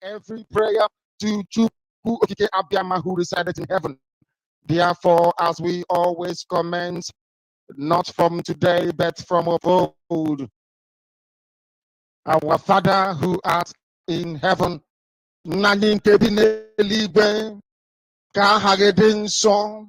every prayer to Chukwu Okike Abiyama who resided in heaven. Therefore, as we always commence, not from today, but from of old, our Father who art in heaven, nani nke bi n'eluigwe, ka aha gị dị nsọ,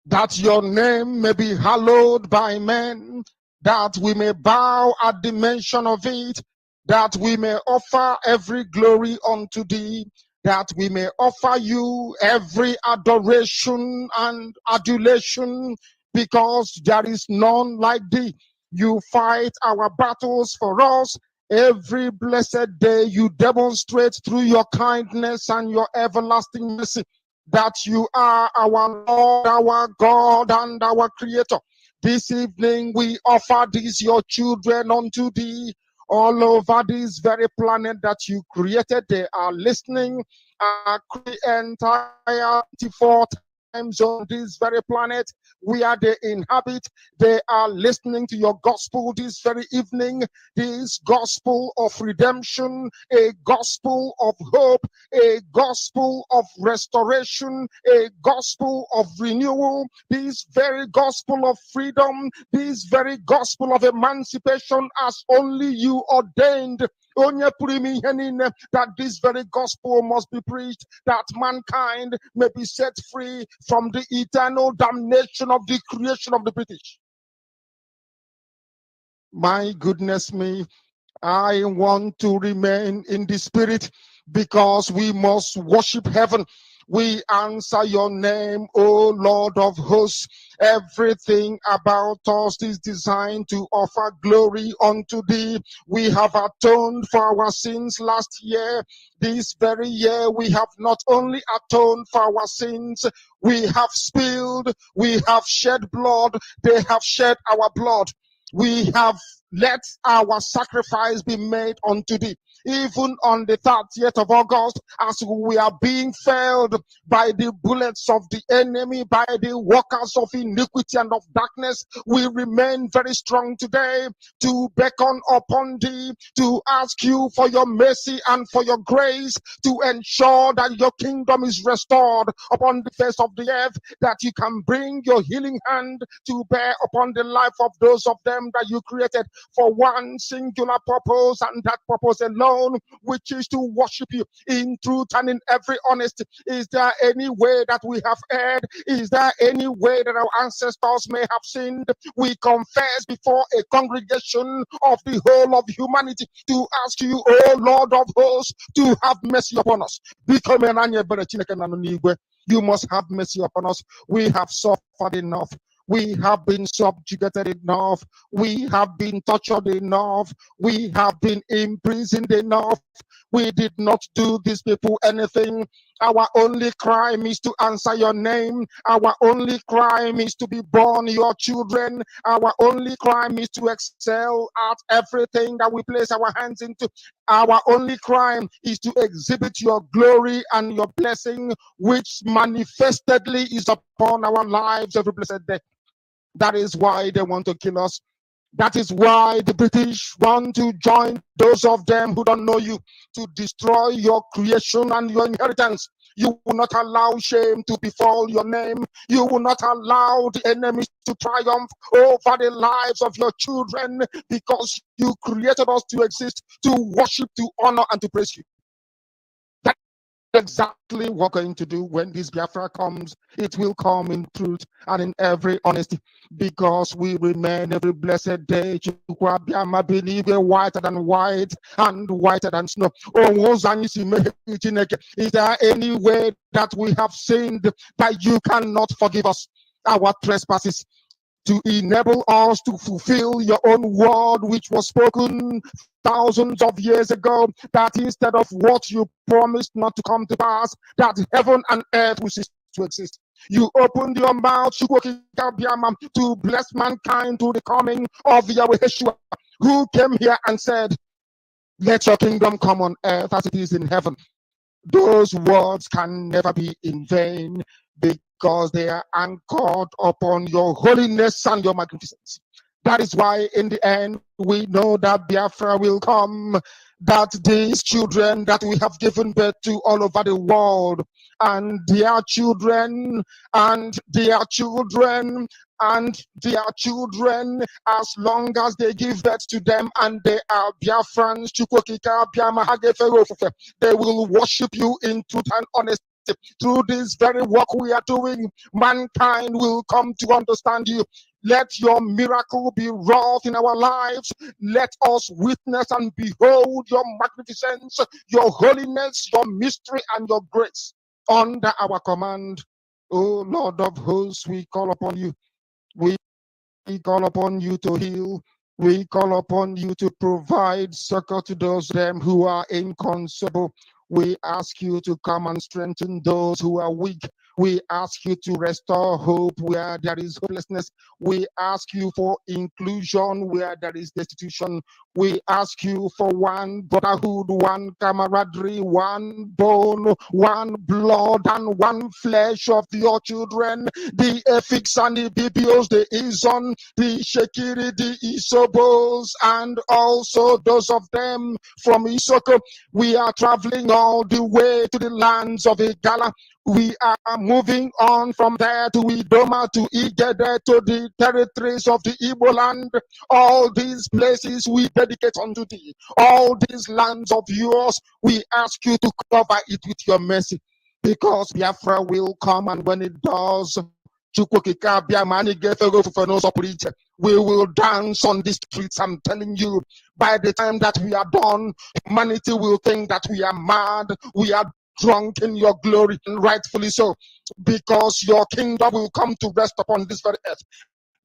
that your name may be hallowed by men, that we may bow at the mention of it, that we may offer every glory unto thee, that we may offer you every adoration and adulation, because there is none like thee. You fight our battles for us. Every blessed day you demonstrate through your kindness and your everlasting mercy that you are our Lord, our God, and our Creator. This evening we offer these your children unto thee. All over this very planet that you created, they are listening. Entire 24 times on this very planet where they inhabit, they are listening to your gospel this very evening. This gospel of redemption, a gospel of hope, a gospel of restoration, a gospel of renewal, this very gospel of freedom, this very gospel of emancipation as only you ordained. That this very gospel must be preached, that mankind may be set free from the eternal damnation of the creation of the British. My goodness me, I want to remain in the spirit because we must worship heaven. We answer your name, O Lord of hosts. Everything about us is designed to offer glory unto thee. We have atoned for our sins last year. This very year, we have not only atoned for our sins, we have spilled, we have shed blood, they have shed our blood. We have let our sacrifice be made unto thee. Even on the 30th of August, as we are being felled by the bullets of the enemy, by the workers of iniquity and of darkness, we remain very strong today to beckon upon thee, to ask you for your mercy and for your grace, to ensure that your kingdom is restored upon the face of the earth, that you can bring your healing hand to bear upon the life of those of them that you created for one singular purpose, and that purpose alone, which is to worship you in truth and in every honesty. Is there any way that we have erred? Is there any way that our ancestors may have sinned? We confess before a congregation of the whole of humanity to ask you, O Lord of hosts, to have mercy upon us. You must have mercy upon us. We have suffered enough. We have been subjugated enough. We have been tortured enough. We have been imprisoned enough. We did not do these people anything. Our only crime is to answer your name. Our only crime is to be born your children. Our only crime is to excel at everything that we place our hands into. Our only crime is to exhibit your glory and your blessing, which manifestedly is upon our lives every blessed day. That is why they want to kill us. That is why the British want to join those of them who don't know you to destroy your creation and your inheritance. You will not allow shame to befall your name. You will not allow the enemies to triumph over the lives of your children, because you created us to exist, to worship, to honor, and to praise you. Exactly what we're going to do when this Biafra comes. It will come in truth and in every honesty, because we remain every blessed day whiter than white and whiter than snow. Is there any way that we have sinned that you cannot forgive us our trespasses, to enable us to fulfill your own word, which was spoken thousands of years ago, that instead of what you promised not to come to pass, that heaven and earth will cease to exist. You opened your mouth to bless mankind to the coming of Yahweh Yeshua, who came here and said, let your kingdom come on earth as it is in heaven. Those words can never be in vain, because they are anchored upon your holiness and your magnificence. That is why in the end we know that Biafra will come. that these children that we have given birth to all over the world, and their children, and their children, and their children, as long as they give birth to them and they are Biafrans, they will worship you in truth and honesty. Through this very work we are doing, mankind will come to understand you. Let your miracle be wrought in our lives. Let us witness and behold your magnificence, your holiness, your mystery, and your grace under our command. Oh Lord of hosts, we call upon you. We call upon you to heal. We call upon you to provide succor to those them who are inconsolable. We ask you to come and strengthen those who are weak. We ask you to restore hope where there is hopelessness. We ask you for inclusion where there is destitution. We ask you for one brotherhood, one camaraderie, one bone, one blood, and one flesh of your children. The Efiks and the Bibios, the Izon, the Shekiri, the Isobos, and also those of them from Isoko. We are traveling all the way to the lands of Igala. We are moving on from there to Idoma, to Igede, to the territories of the Igbo land. All these places we dedicate unto thee. All these lands of yours, we ask you to cover it with your mercy. Because Biafra will come, and when it does, we will dance on the streets. I'm telling you, by the time that we are done, humanity will think that we are mad, we are drunk in your glory, and rightfully so, because your kingdom will come to rest upon this very earth.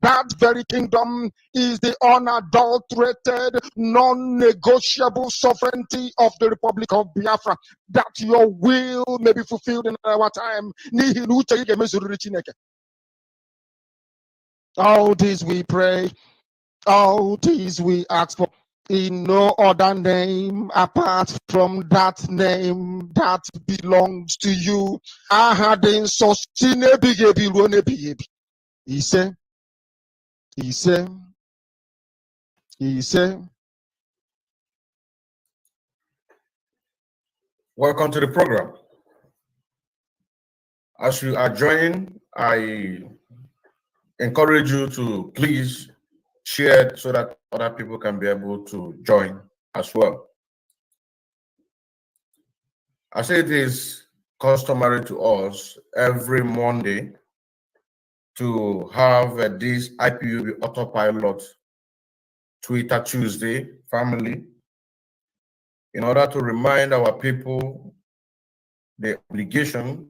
That very kingdom is the unadulterated, non-negotiable sovereignty of the Republic of Biafra, that your will may be fulfilled in our time. All this we pray, all this we ask for, in no other name apart from that name that belongs to you. He said, welcome to the program. As you are joining, I encourage you to please share it so that other people can be able to join as well. I say it is customary to us every Monday to have this IPOB Autopilot Twitter Tuesday family, in order to remind our people the obligation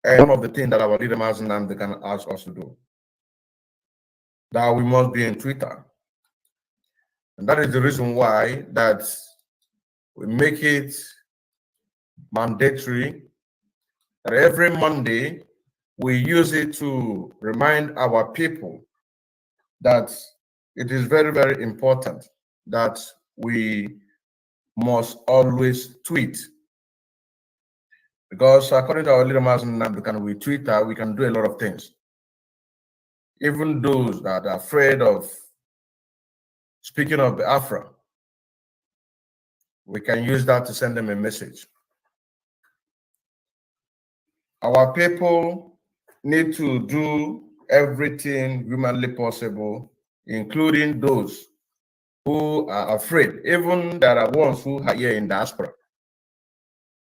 and one of the things that our leader Mazinam can ask us to do, that we must be in Twitter. And that is the reason why that we make it mandatory that every Monday we use it to remind our people that it is very, very important that we must always tweet. Because according to our leader Mazinam, with Twitter, we can do a lot of things. Even those that are afraid of speaking of Biafra, we can use that to send them a message. Our people need to do everything humanly possible, including those who are afraid. Even there are ones who are here in diaspora.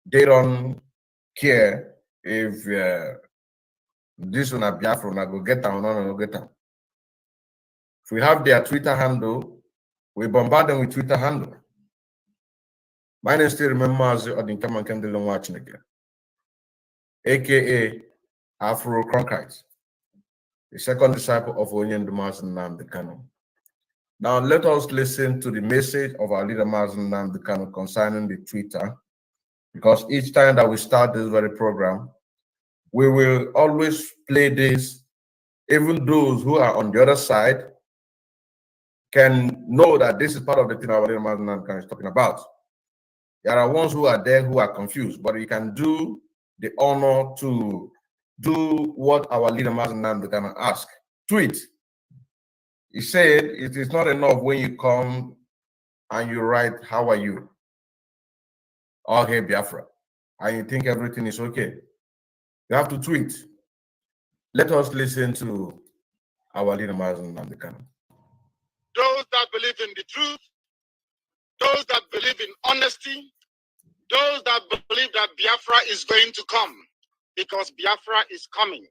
They don't care if this one are Biafra, I go get down, no, get down. If we have their Twitter handle, we bombard them with Twitter handle. My name still remembers Odinkaman Kendall watching again, aka Afro Cronkite, the second disciple of Onyen Mazen Nnamdi Kanu. Now let us listen to the message of our leader Mazen Nnamdi Kanu concerning the Twitter, because each time that we start this very program, we will always play this. Even those who are on the other side can know that this is part of the thing our leader Mazen Nnamdi Kanu is talking about. There are ones who are there who are confused, but you can do the honor to do what our leader Mazen Nnamdi Kanu ask. Tweet. He said it is not enough when you come and you write, "How are you?" or "Hey Biafra," and you think everything is okay. You have to tweet. Let us listen to our leader, Mazen Namdekan. Those that believe in the truth, those that believe in honesty, those that believe that Biafra is going to come, because Biafra is coming.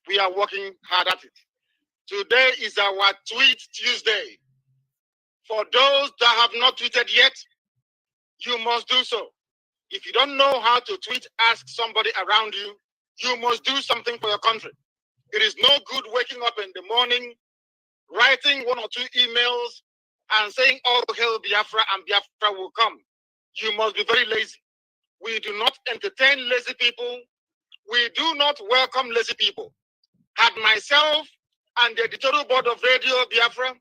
We are working hard at it. Today is our Tweet Tuesday. For those that have not tweeted yet, you must do so. If you don't know how to tweet, ask somebody around you. You must do something for your country. It is no good waking up in the morning, writing 1 or 2 emails, and saying, "Oh, hail Biafra," and Biafra will come. You must be very lazy. We do not entertain lazy people. We do not welcome lazy people. Had myself and the editorial board of Radio Biafra,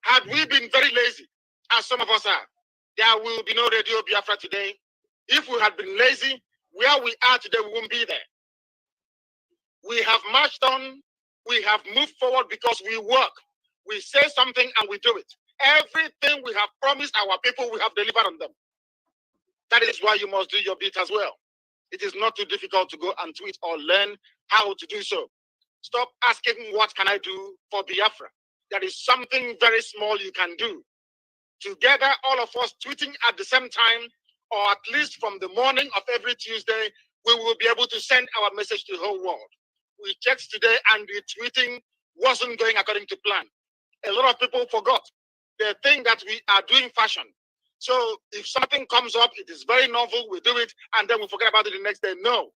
had we been very lazy, as some of us are, there will be no Radio Biafra today. If we had been lazy, where we are today, we won't be there. We have marched on, we have moved forward because we work. We say something and we do it. Everything we have promised our people, we have delivered on them. That is why you must do your bit as well. It is not too difficult to go and tweet or learn how to do so. Stop asking, what can I do for Biafra? There is something very small you can do. Together, all of us tweeting at the same time, or at least from the morning of every Tuesday, we will be able to send our message to the whole world. We checked today and the tweeting wasn't going according to plan. A lot of people forgot. They think that we are doing fashion. So if something comes up, it is very novel, we do it, and then we forget about it the next day. No,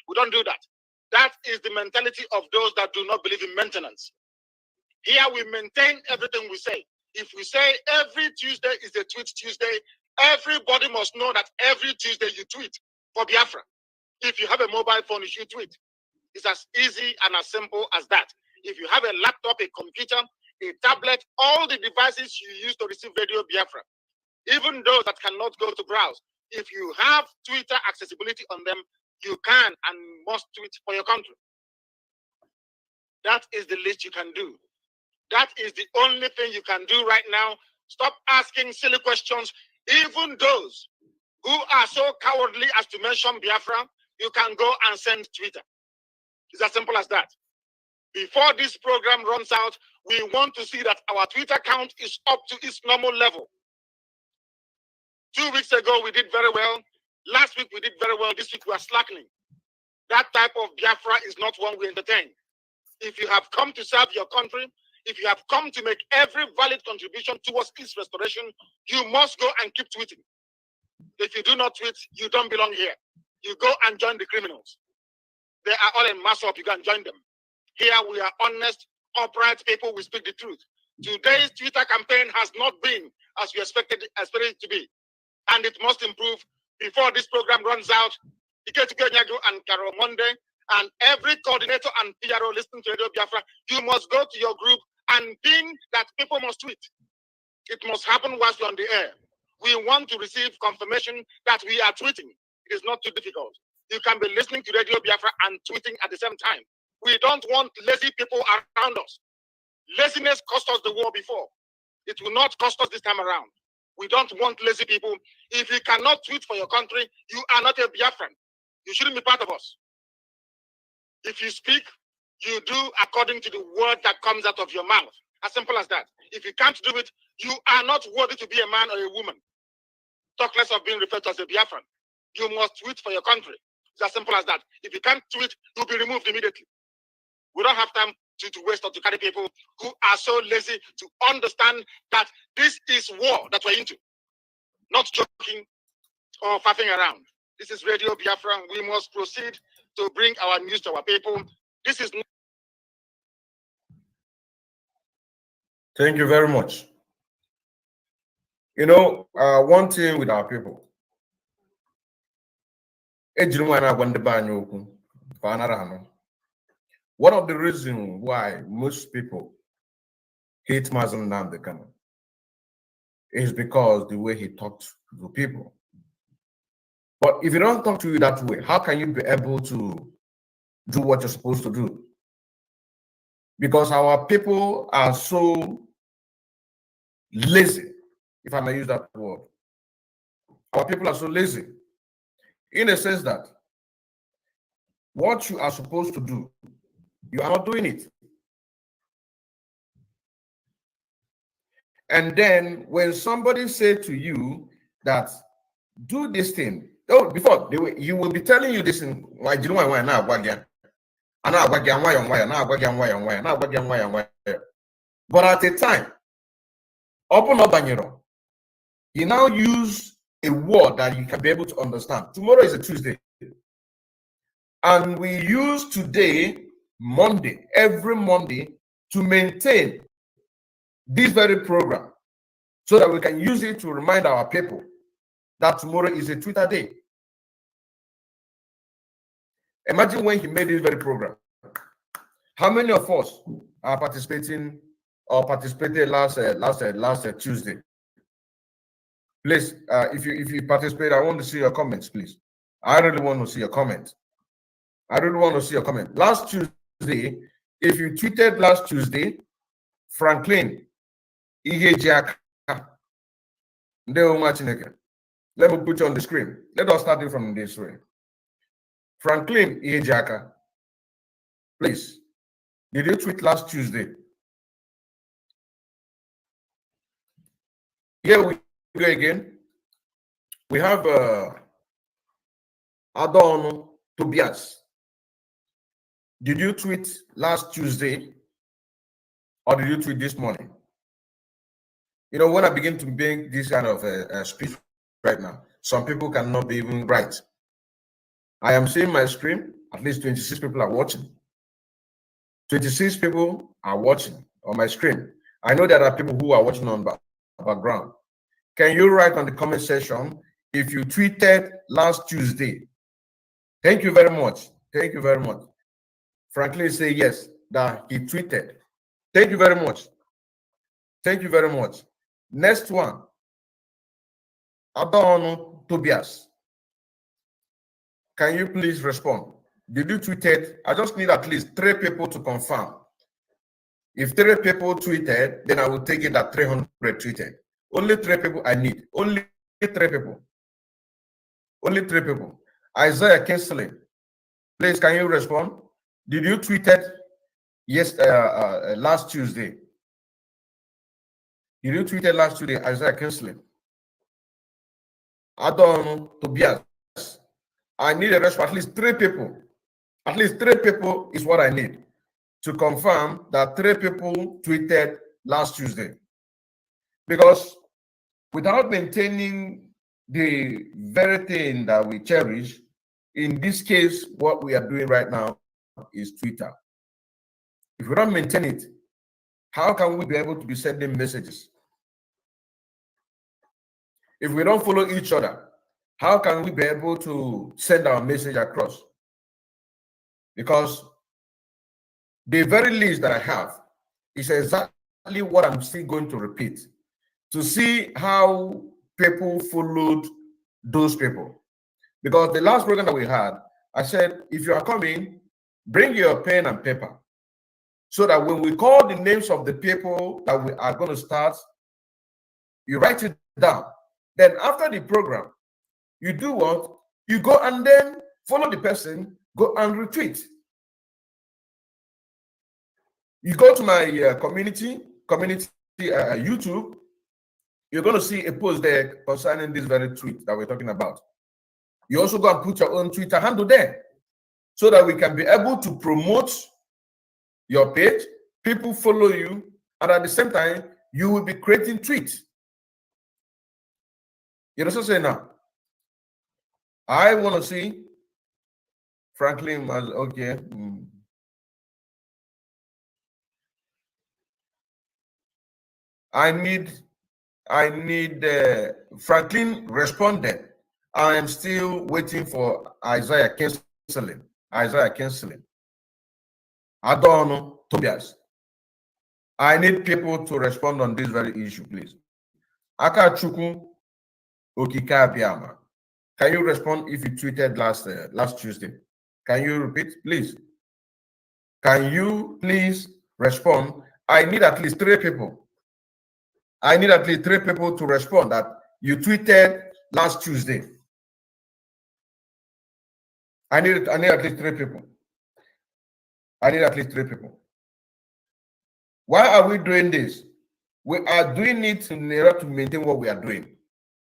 we don't do that. That is the mentality of those that do not believe in maintenance. Here we maintain everything we say. If we say every Tuesday is a Tweet Tuesday, everybody must know that every Tuesday you tweet for Biafra. If you have a mobile phone, you should tweet. It's as easy and as simple as that. If you have a laptop, a computer, a tablet, all the devices you use to receive Radio Biafra, even those that cannot go to browse, if you have Twitter accessibility on them, you can and must tweet for your country. That is the least you can do. That is the only thing you can do right now. Stop asking silly questions. Even those who are so cowardly as to mention Biafra, you can go and send Twitter. It's as simple as that. Before this program runs out, we want to see that our Twitter count is up to its normal level. 2 weeks ago, we did very well. Last week, we did very well. This week, we are slackening. That type of Biafra is not one we entertain. If you have come to serve your country, if you have come to make every valid contribution towards its restoration, you must go and keep tweeting. If you do not tweet, you don't belong here. You go and join the criminals. They are all in mass up. You can join them. Here we are honest, upright people. We speak the truth. Today's Twitter campaign has not been as we expected it to be, and it must improve before this program runs out. Iketuke Nyago and Carol Monday and every coordinator and PRO listening to Radio Biafra, you must go to your group and ping that people must tweet. It must happen whilst you're on the air. We want to receive confirmation that we are tweeting. It is not too difficult. You can be listening to Radio Biafra and tweeting at the same time. We don't want lazy people around us. Laziness cost us the war before. It will not cost us this time around. We don't want lazy people. If you cannot tweet for your country, you are not a Biafran. You shouldn't be part of us. If you speak, you do according to the word that comes out of your mouth. As simple as that. If you can't do it, you are not worthy to be a man or a woman. Talk less of being referred to as a Biafran. You must tweet for your country. It's as simple as that. If you can't tweet, you'll be removed immediately. We don't have time to waste or to carry people who are so lazy to understand that this is war that we're into. Not joking or faffing around. This is Radio Biafra. We must proceed to bring our news to our people. This is. Thank you very much. You know, one thing with our people, one of the reasons why most people hate Mazen Namdekan is because the way he talks to people. But if you don't talk to you that way, how can you be able to do what you're supposed to do? Because our people are so lazy. if I may use that word. Our people are so lazy, in a sense that what you are supposed to do, you are not doing it. And then when somebody said to you that do this thing, oh, before you will be telling you this in why do you know why now again? But at a time, open up Banyero, you now use a word that you can be able to understand. Tomorrow is a Tuesday. And we use today, Monday, every Monday, to maintain this very program so that we can use it to remind our people that tomorrow is a Twitter day. Imagine when he made this very program. How many of us are participating or participated last Tuesday? Please, if you participate, I want to see your comments, please. I really want to see your comment. I really want to see your comment. Last Tuesday, if you tweeted last Tuesday, Franklin, let me put you on the screen. Let us start it from this way. Franklin Ijaka, please. Did you tweet last Tuesday? Here we go again. We have Adon Tobias. Did you tweet last Tuesday or did you tweet this morning? You know, when I begin to make this kind of speech right now, some people cannot be even right. I am seeing my screen, at least 26 people are watching. 26 people are watching on my screen. I know there are people who are watching on background. Can you write on the comment section if you tweeted last Tuesday? Thank you very much. Thank you very much. Franklin say yes, that he tweeted. Thank you very much. Thank you very much. Next one. Adon Tobias. Can you please respond? Did you tweeted? I just need at least 3 people to confirm. If 3 people tweeted, then I will take it that 300 tweeted. Only 3 people I need. Only 3 people. Only 3 people. Isaiah Kinsley, please, can you respond? Did you tweeted last Tuesday? Did you tweeted last Tuesday, Isaiah Kinsley? Adon Tobias. I need a response. At least 3 people. At least 3 people is what I need to confirm that 3 people tweeted last Tuesday. Because without maintaining the very thing that we cherish, in this case, what we are doing right now is Twitter. If we don't maintain it, how can we be able to be sending messages? If we don't follow each other, how can we be able to send our message across? Because the very list that I have is exactly what I'm still going to repeat to see how people followed those people. Because the last program that we had, I said, if you are coming, bring your pen and paper so that when we call the names of the people that we are going to start, you write it down. Then after the program, you do what? You go and then follow the person, go and retweet. You go to my community YouTube, you're going to see a post there concerning this very tweet that we're talking about. You also go and put your own Twitter handle there so that we can be able to promote your page, people follow you, and at the same time, you will be creating tweets. You know what I'm saying now? I want to see Franklin, okay. I need Franklin responded. I am still waiting for Isaiah canceling. Isaiah canceling. Adon Tobias. I need people to respond on this very issue, please. Akachukwu Okikabiama. Can you respond if you tweeted last Tuesday? Can you repeat, please? Can you please respond? I need at least 3 people. I need at least 3 people to respond that you tweeted last Tuesday. I need at least 3 people. I need at least 3 people. Why are we doing this? We are doing it in order to maintain what we are doing.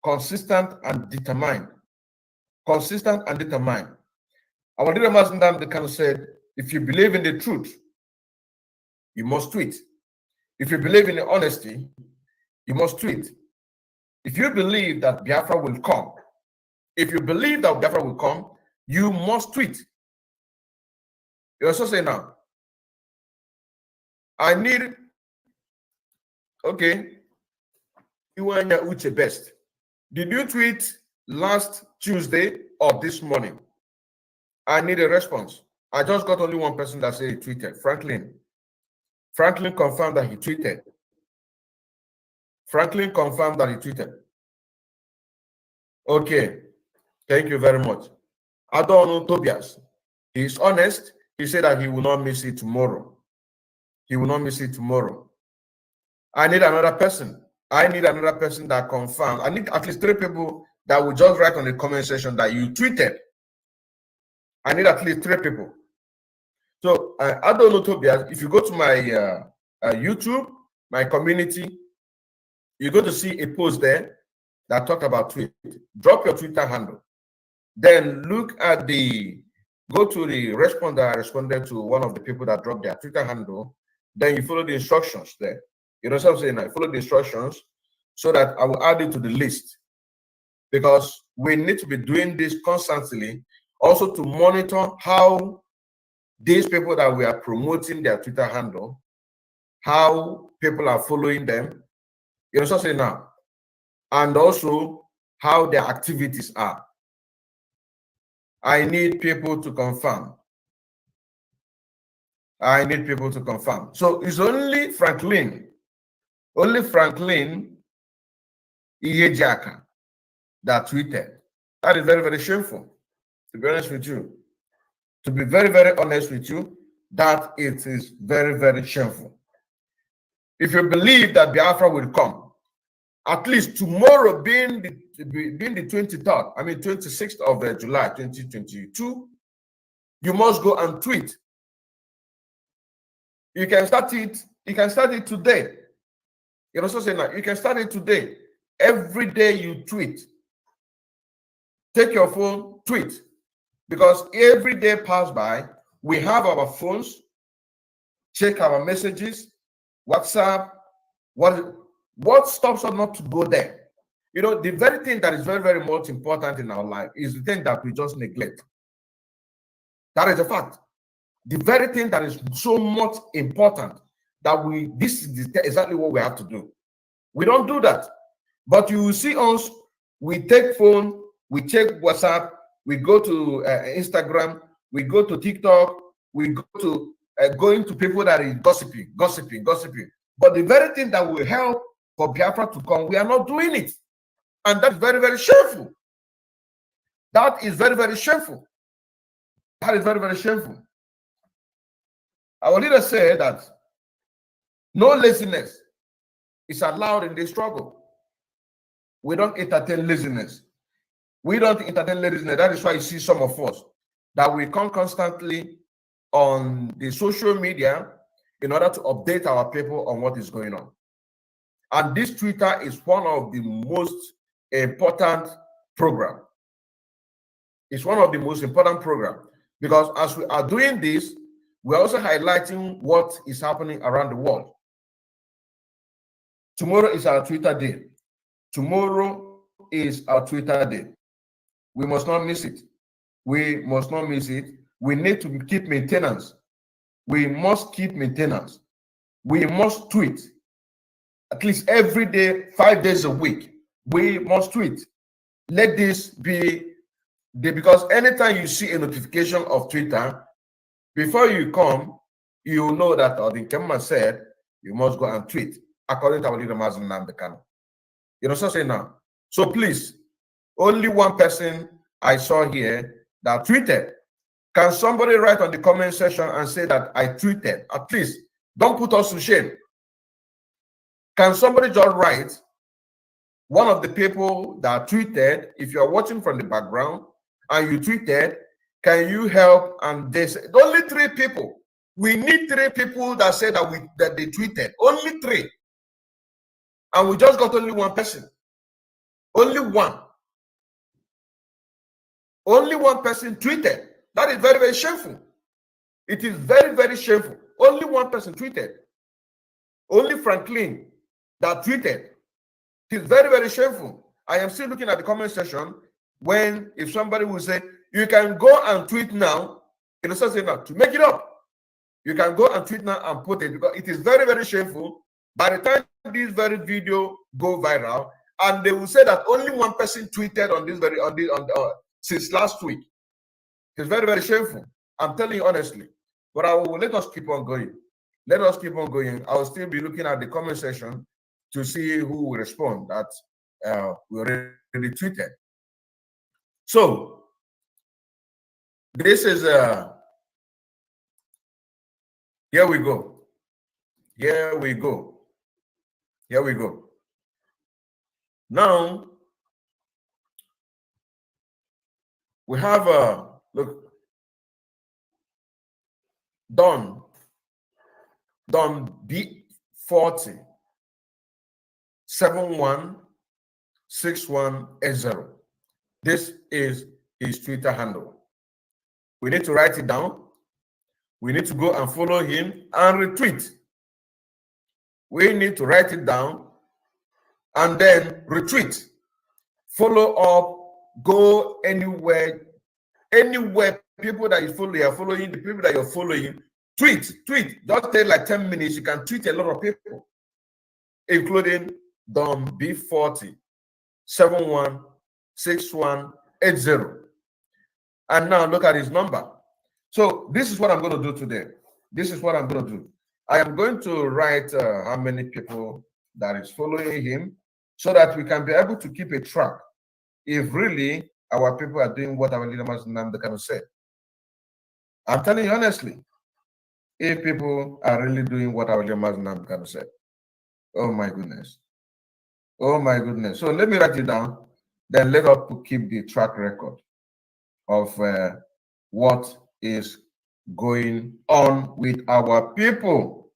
Consistent and determined. Consistent and determined. Our leader Master Kanu said, if you believe in the truth, you must tweet. If you believe in the honesty, you must tweet. If you believe that Biafra will come, if you believe that Biafra will come, you must tweet. You also say now, I need, okay, you and your Uche best. Did you tweet last Tuesday or this morning? I need a response. I just got only one person that said he tweeted, Franklin. Franklin confirmed that he tweeted. Franklin confirmed that he tweeted. Okay, thank you very much. Adon Tobias, he is honest. He said that he will not miss it tomorrow. He will not miss it tomorrow. I need another person. I need another person that confirms. I need at least 3 people that will just write on the comment section that you tweeted. I need at least 3 people. So I don't know, Tobias, if you go to my YouTube, my community, you're going to see a post there that talk about tweet. Drop your Twitter handle. Then look at go to the response that I responded to one of the people that dropped their Twitter handle. Then you follow the instructions there. You know what I'm saying? I follow the instructions so that I will add it to the list. Because we need to be doing this constantly, also to monitor how these people that we are promoting their Twitter handle, how people are following them. You know what I'm saying now? And also how their activities are. I need people to confirm. I need people to confirm. So it's only Franklin Iyejaka that tweeted. That is very, very shameful, to be honest with you. To be very, very honest with you, that it is very, very shameful. If you believe that Biafra will come, at least tomorrow being the 23rd, I mean 26th of July 2022, you must go and tweet. You can start it today. You know what I'm saying? You can start it today. Every day you tweet. Take your phone, tweet. Because every day pass by, we have our phones, check our messages, WhatsApp. What stops us not to go there? You know, the very thing that is very, very much important in our life is the thing that we just neglect. That is a fact. The very thing that is so much important that this is exactly what we have to do. We don't do that. But you will see us, we take phone, we check WhatsApp, we go to Instagram, we go to TikTok, we go to going to people that is gossiping. But the very thing that will help for Biafra to come, we are not doing it. And that's very, very shameful. That is very, very shameful. That is very, very shameful. Our leader said that no laziness is allowed in this struggle. We don't entertain laziness. We don't entertain laziness. That is why you see some of us that we come constantly on the social media in order to update our people on what is going on. And this Twitter is one of the most important programs. It's one of the most important programs because as we are doing this, we're also highlighting what is happening around the world. Tomorrow is our Twitter day. Tomorrow is our Twitter day. We must not miss it. We must not miss it. We need to keep maintenance. We must keep maintenance. We must tweet at least every day, 5 days a week. We must tweet. Let this be because anytime you see a notification of Twitter, before you come, you know that the Kemma said you must go and tweet according to our leader Mazen Namdekano. You know what I'm saying now? So please, only one person I saw here that tweeted. Can somebody write on the comment section and say that I tweeted? At least don't put us to shame. Can somebody just write one of the people that tweeted, if you're watching from the background and you tweeted, can you help? And they said, only 3 people. We need 3 people that said that they tweeted. Only 3. And we just got only 1 person. Only 1. Only 1 person tweeted. That is very, very shameful. It is very, very shameful. Only 1 person tweeted. Only Franklin that tweeted. It is very, very shameful. I am still looking at the comment section when if somebody will say, you can go and tweet now, it is saying that to make it up. You can go and tweet now and put it because it is very, very shameful. By the time this very video go viral, and they will say that only 1 person tweeted on this since last week. It's very, very shameful. I'm telling you honestly. But I will let us keep on going. Let us keep on going. I will still be looking at the comment section to see who will respond that we already tweeted. So this is here we go. Here we go. Here we go. Now we have look, Don B40 716180. This is his Twitter handle. We need to write it down. We need to go and follow him and retweet. We need to write it down and then retweet. Follow up, go anywhere people that you follow, you are following, the people that you're following, tweet. Just take like 10 minutes. You can tweet a lot of people, including Dom B40 716180. And now look at his number. So this is what I'm going to do today. This is what I'm going to do. I am going to write how many people that is following him so that we can be able to keep a track if really our people are doing what our leader Nnamdi Kanu said. I'm telling you honestly, if people are really doing what our leader Nnamdi Kanu said. Oh my goodness. Oh my goodness. So let me write it down. Then let us keep the track record of what is going on with our people.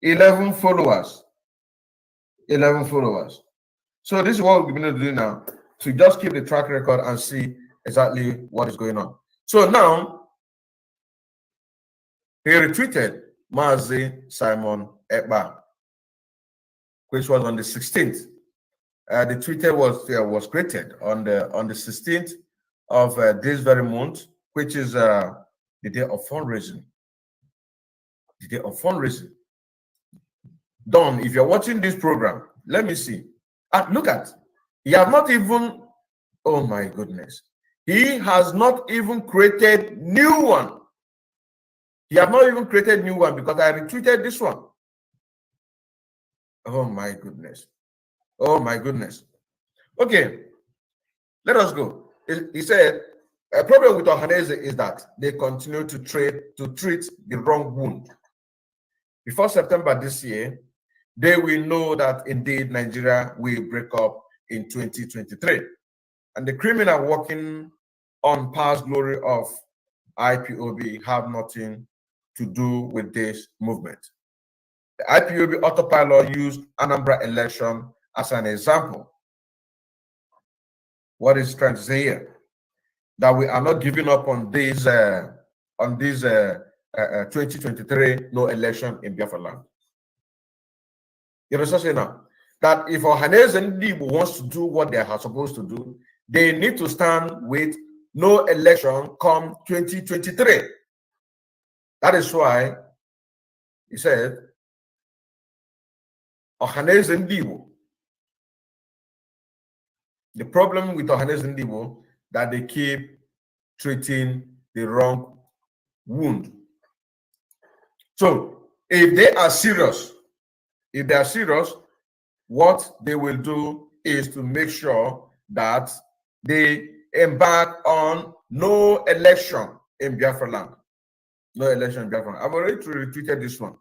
11 followers. 11 followers. So this is what we're going to do now, to just keep the track record and see exactly what is going on. So now, he retweeted Mazi Simon Ekpa, which was on the 16th. The Twitter was created on the 16th of this very month, which is the day of fundraising. The day of fundraising. Don, if you're watching this program, let me see. Look at, he has not even, oh my goodness. He has not even created new one. He has not even created new one because I retweeted this one. Oh my goodness. Oh my goodness. Okay, let us go. He said, a problem with Ohaneze is that they continue to treat the wrong wound. Before September this year, they will know that indeed Nigeria will break up in 2023. And the criminal working on past glory of IPOB have nothing to do with this movement. The IPOB Autopilot used Anambra election as an example. What is trying to say here? That we are not giving up on this 2023 no election in Biafra land. You understand now? That if Ohaneze and Igbo wants to do what they are supposed to do, they need to stand with no election come 2023. That is why he said, Ohaneze and Igbo. The problem with Ohaneze and Igbo that they keep treating the wrong wound. So if they are serious, what they will do is to make sure that they embark on no election in Biafra land. No election in Biafra land. I've already retweeted this one.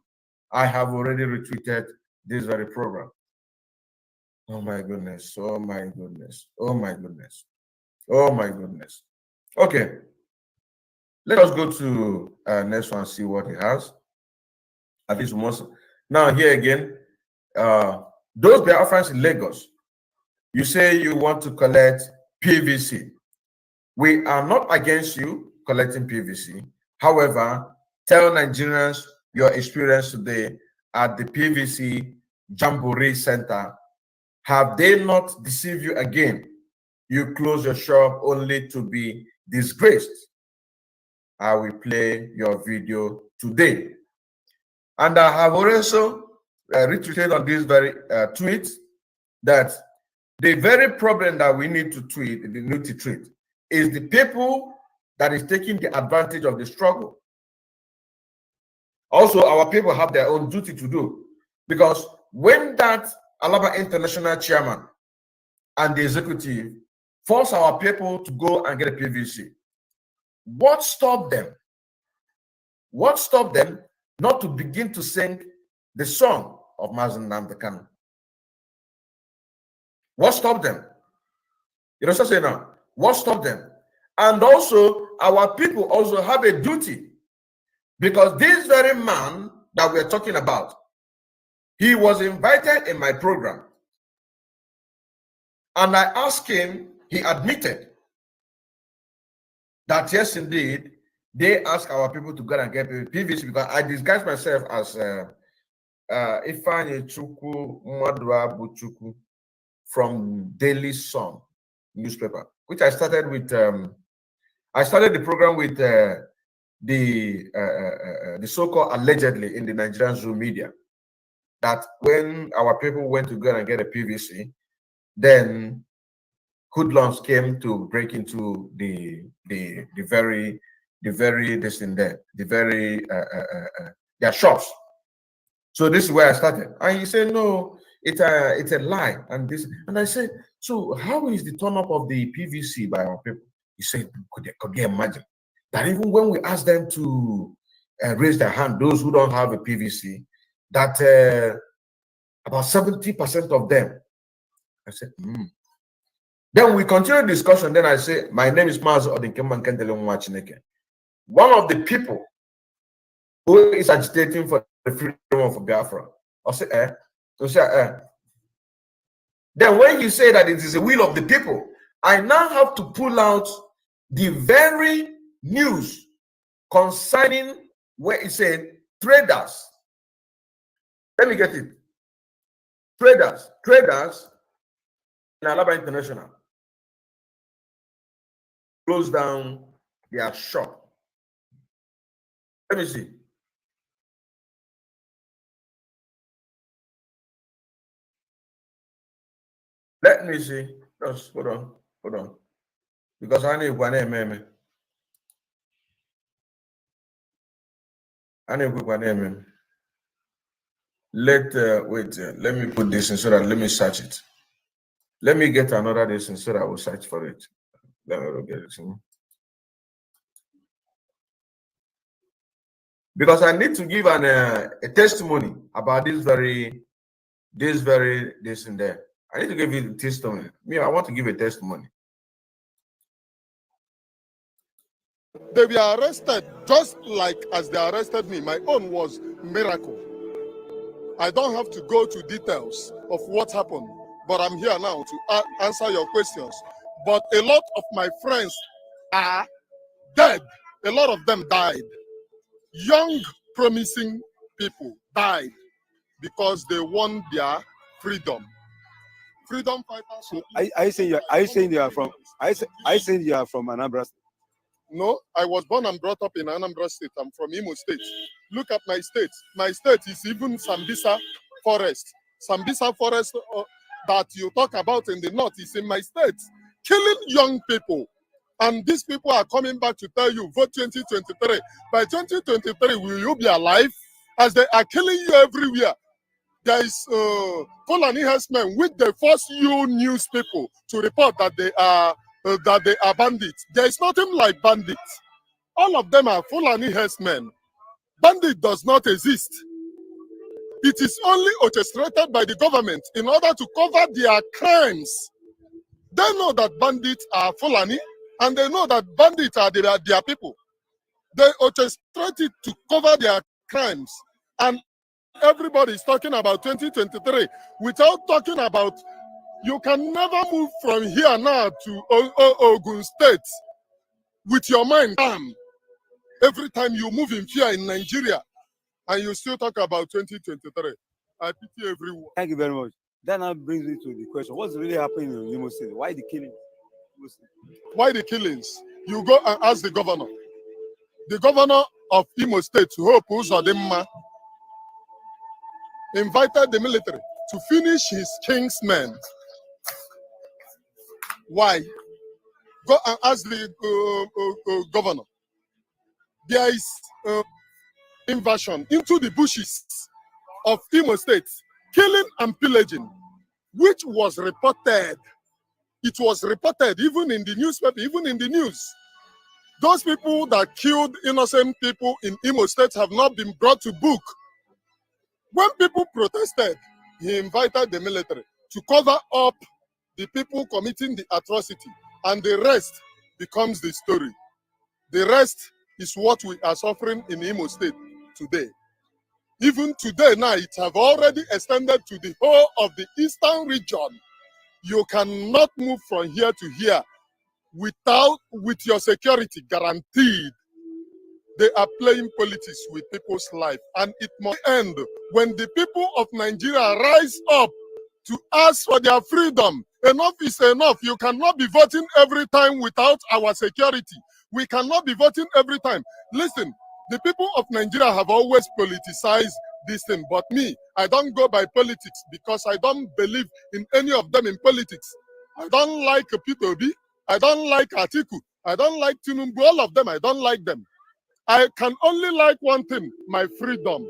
I have already retweeted this very program. Oh my goodness, oh my goodness, oh my goodness, oh my goodness. Okay, let us go to next one, see what he has. At least once. Now here again, those Biafrans in Lagos, you say you want to collect PVC. We are not against you collecting PVC. However, tell Nigerians your experience today at the PVC Jamboree Center. Have they not deceived you again? You close your shop only to be disgraced. I will play your video today. And I have also retweeted on this very tweet that the very problem that we need to treat is the people that is taking the advantage of the struggle. Also, our people have their own duty to do, because when that Alaba International chairman and the executive force our people to go and get a PVC, what stopped them? What stopped them not to begin to sing the song of Mazen Nnamdi Kanu? What stopped them? You know what I'm saying now? What stopped them? And also, our people also have a duty, because this very man that we're talking about, he was invited in my program. And I asked him, he admitted that yes, indeed, they asked our people to go and get PVC, because I disguised myself as Ifeanyi Chukwu Mwadua Buchukwu from Daily Sun newspaper, which I started with. I started the program with the so-called allegedly in the Nigerian Zoom media, that when our people went to go and get a PVC, then hoodlums came to break into the very this in there, the very their shops. So this is where I started, and he said, no, it's a lie, and this, and I said, so how is the turn up of the PVC by our people? He said, could they imagine that even when we ask them to raise their hand, those who don't have a PVC, that about 70% of them. I said, Then we continue the discussion. Then I say, my name is Mazo Odinkemman Kendele Mwachineke. One of the people who is agitating for the freedom of Biafra. I say, Then when you say that it is the will of the people, I now have to pull out the very news concerning where it said traders. Let me get it. Traders in Alaba International close down their shop. Let me see. Let me see. Just hold on. Because I need one name. Let me put this in so that let me search it. Let me get another this so that I will search for it. Let me get it. Because I need to give a testimony about this in there. I need to give you a testimony. Me, I want to give a testimony. They were arrested just like as they arrested me. My own was miracle. I don't have to go to details of what happened, but I'm here now to answer your questions. But a lot of my friends are dead. A lot of them died. Young, promising people died because they won their freedom. Freedom fighters. I saying you are from Anambra State. No, I was born and brought up in Anambra State. I'm from Imo State. Look at my state. My state is even Sambisa Forest. Sambisa Forest that you talk about in the north is in my state. Killing young people. And these people are coming back to tell you, vote 2023. By 2023, will you be alive? As they are killing you everywhere. There is Fulani herdsmen which they force you news people to report that they are bandits. There is nothing like bandits. All of them are Fulani herdsmen. Bandit does not exist. It is only orchestrated by the government in order to cover their crimes. They know that bandits are Fulani, and they know that bandits are their people. They orchestrate it to cover their crimes. And everybody is talking about 2023 without talking about, you can never move from here now to Ogun State with your mind calm. Every time you move in fear in Nigeria, and you still talk about 2023. I pity everyone. Thank you very much. That now brings me to the question: what's really happening in Imo State? Why the killing? Why the killings? You go and ask the governor. The governor of Imo State, Hope Uzodimma, invited the military to finish his king's men. Why? Go and ask the governor. There is invasion into the bushes of Imo State, killing and pillaging, which was reported. It was reported even in the newspaper, even in the news. Those people that killed innocent people in Imo State have not been brought to book. When people protested, he invited the military to cover up the people committing the atrocity, and the rest becomes the story. The rest is what we are suffering in Imo State today. Even today now, it have already extended to the whole of the eastern region. You cannot move from here to here with your security guaranteed. They are playing politics with people's life, and it must end when the people of Nigeria rise up to ask for their freedom. Enough is enough. You cannot be voting every time without our security. We cannot be voting every time. Listen, the people of Nigeria have always politicized this thing, but me, I don't go by politics because I don't believe in any of them in politics. I don't like IPOB. I don't like Atiku. I don't like Tinubu. All of them, I don't like them. I can only like one thing, my freedom.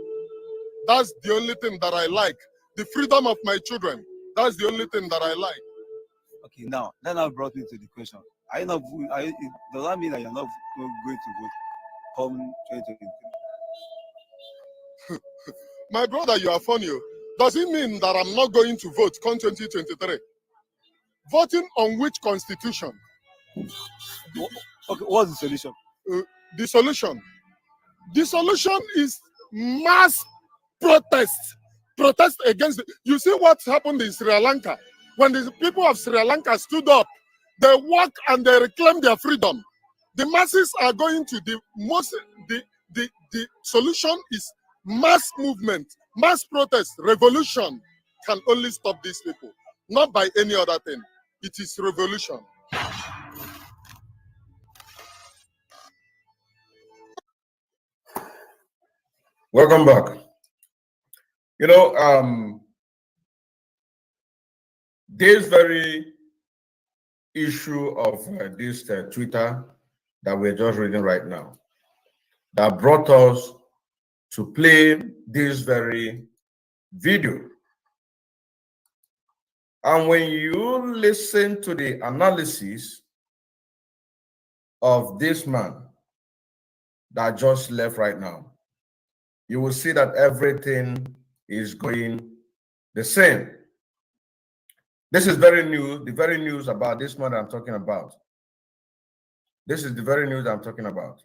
That's the only thing that I like. The freedom of my children. That's the only thing that I like. Okay, now that now brought me to the question: are you not? Does that mean that you're not going to vote come 2023? My brother, you are funny. Does it mean that I'm not going to vote come 2023? Voting on which constitution? Okay, what's the solution? The solution. The solution is mass protest. Protest against you see what happened in Sri Lanka? When the people of Sri Lanka stood up, they walk and they reclaim their freedom. The masses are going to the solution is mass movement, mass protest, revolution can only stop these people, not by any other thing. It is revolution. Welcome back. You know, this very issue of this Twitter that we're just reading right now, that brought us to play this very video. And when you listen to the analysis of this man that just left right now, you will see that everything is going the same. This is very new, the very news about this man that I'm talking about. This is the very news I'm talking about.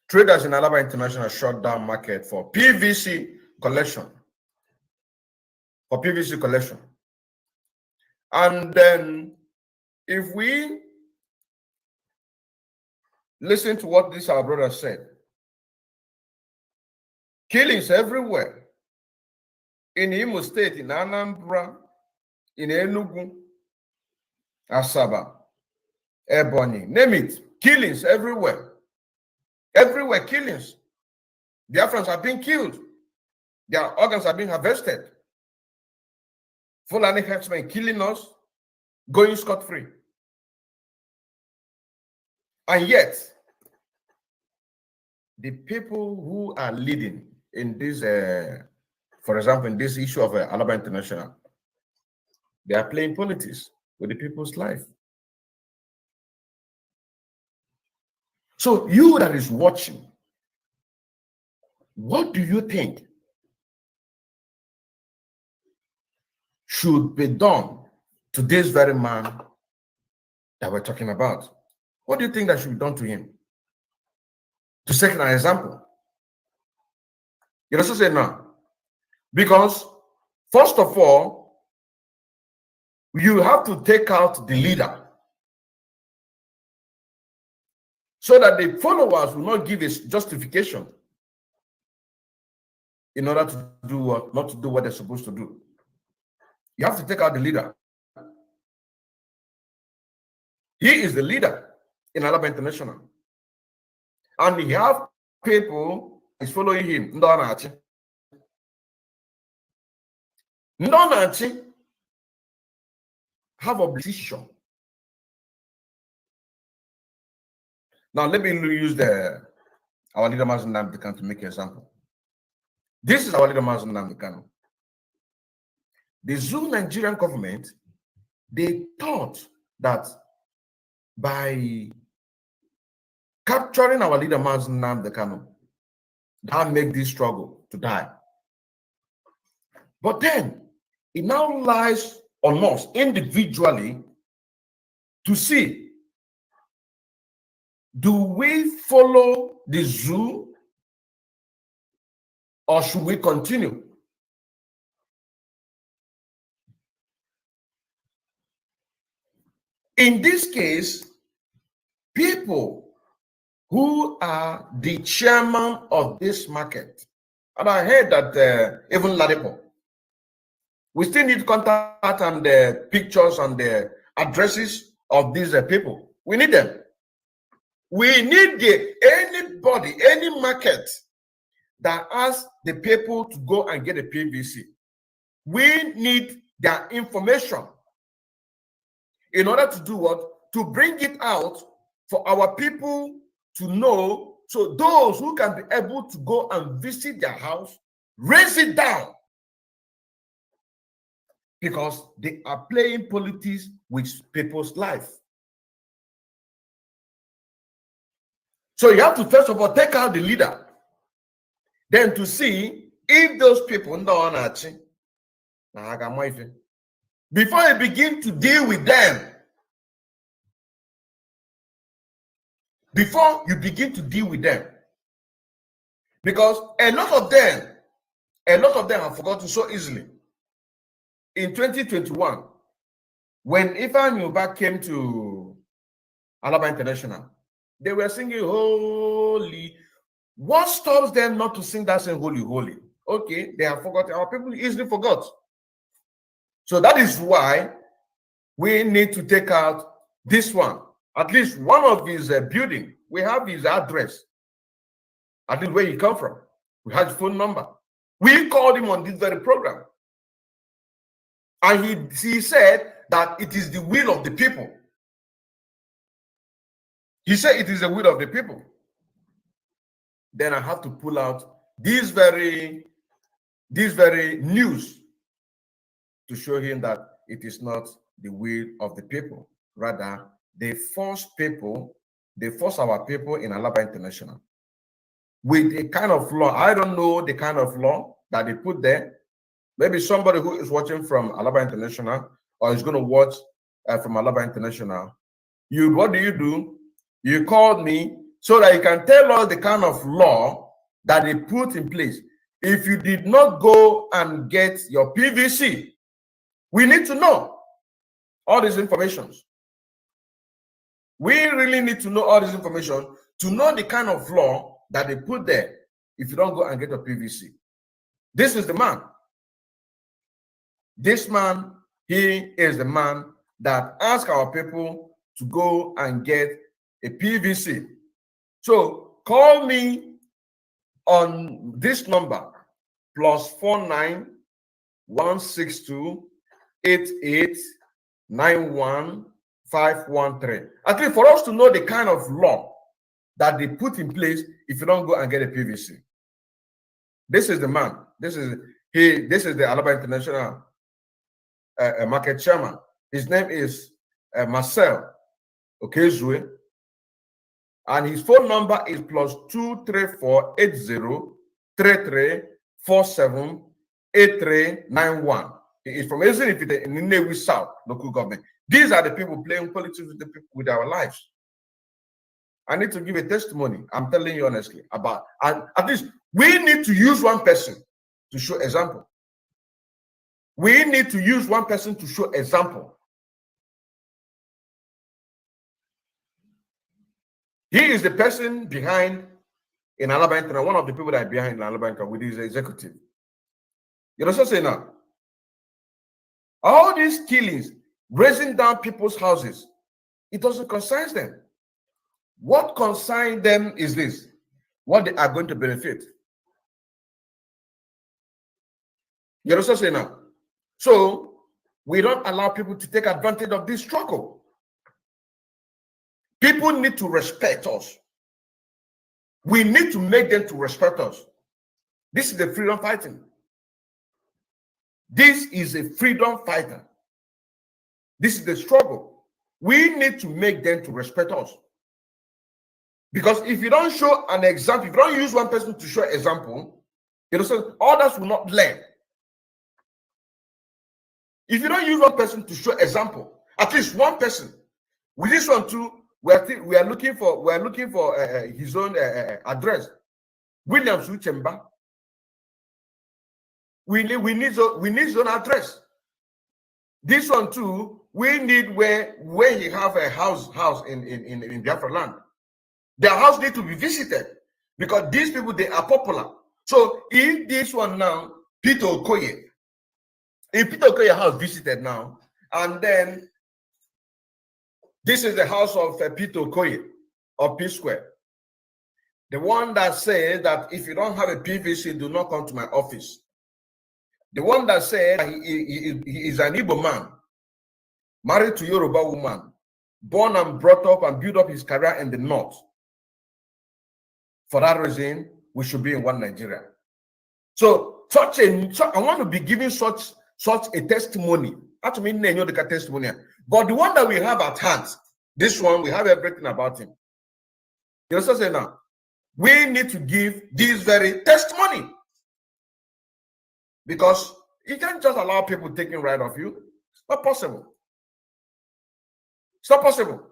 Traders in Alaba International shut down market for PVC collection. For PVC collection. And then if we listen to what this our brother said, killings everywhere. In Imo State, in Anambra, in Enugu, Asaba, Ebonyi, name it, killings everywhere. Everywhere, killings. Biafrans are being killed. Their organs are being harvested. Fulani herdsmen killing us, going scot-free. And yet, the people who are leading in this, for example, in this issue of Alaba International, they are playing politics with the people's life. So you that is watching, What do you think should be done to this very man that we're talking about? What do you think that should be done to him? To set an example. You also say no. Because, first of all, you have to take out the leader so that the followers will not give a justification in order to do what, not to do what they're supposed to do. You have to take out the leader. He is the leader in Alaba International. And he have people is following him. Ndonachi have a decision. Now let me use our leader Mazen Nnamdi Kanu to make an example. This is our leader Mazen Nnamdi Kanu. The Zoo Nigerian government, they thought that by capturing our leader Mazen Nnamdi Kanu, that make this struggle to die. But then it now lies on us individually to see, do we follow the zoo or should we continue? In this case, people who are the chairman of this market, and I heard that even Ladipo, we still need contact and the pictures and the addresses of these people. We need them. We need anybody, any market that asks the people to go and get a PVC. We need their information in order to do what? To bring it out for our people to know, so those who can be able to go and visit their house, raise it down. Because they are playing politics with people's life. So you have to first of all take out the leader. Then to see if those people before you begin to deal with them. Before you begin to deal with them. Because a lot of them have forgotten so easily. In 2021, when Ifan Yuba came to Alaba International, they were singing holy. What stops them not to sing that song holy, holy? Okay, they have forgotten. Our people easily forgot. So that is why we need to take out this one. At least one of his building. We have his address. At least where he come from. We have his phone number. We called him on this very program. And he said that it is the will of the people. He said it is the will of the people. Then I have to pull out this very news to show him that it is not the will of the people. Rather, they force our people in Alaba International with a kind of law. I don't know the kind of law that they put there. Maybe somebody who is watching from Alaba International or is going to watch from Alaba International, what do? You called me so that you can tell us the kind of law that they put in place. If you did not go and get your PVC, we need to know all these informations. We really need to know all this information to know the kind of law that they put there if you don't go and get your PVC. This is the man. This man, he is the man that asks our people to go and get a PVC. So call me on this number, +49 162 88 91 513. At least for us to know the kind of law that they put in place if you don't go and get a PVC. This is the man. This is the Alaba International market chairman. His name is Marcel Okezue, and his phone number is +234 80 33478391. It's from Ezinifite in Nnewi South local government. These are the people playing politics with the people, with our lives. I need to give a testimony. I'm telling you honestly about, at least we need to use one person to show example. We need to use one person to show example. He is the person behind in Alabama, one of the people that are behind in Alabama with his executive. You know what I'm saying now? All these killings, raising down people's houses, it doesn't concern them. What concerns them is this: what they are going to benefit. You know what I'm saying now? So we don't allow people to take advantage of this struggle. People need to respect us. We need to make them to respect us. This is the freedom fighting. This is a freedom fighter. This is the struggle. We need to make them to respect us. Because if you don't show an example, if you don't use one person to show example, you know, so others will not learn. If you don't use one person to show example, at least one person, with this one too, we are looking for his own address. Williams Uchemba. We need his own address. This one too, we need where he have a house in Biafra land. Their house need to be visited because these people, they are popular. So if this one now, Peter Okoye, if Peter Okoye house visited now, and then this is the house of Peter Okoye of P Square, the one that says that if you don't have a PVC, do not come to my office. The one that said he is an Igbo man, married to Yoruba woman, born and brought up and built up his career in the north. For that reason, we should be in one Nigeria. So I want to be giving such a testimony. Not mean the testimony, but the one that we have at hand, this one, we have everything about him. You know what I'm saying now? We need to give this very testimony. Because you can't just allow people taking right of you. It's not possible. It's not possible.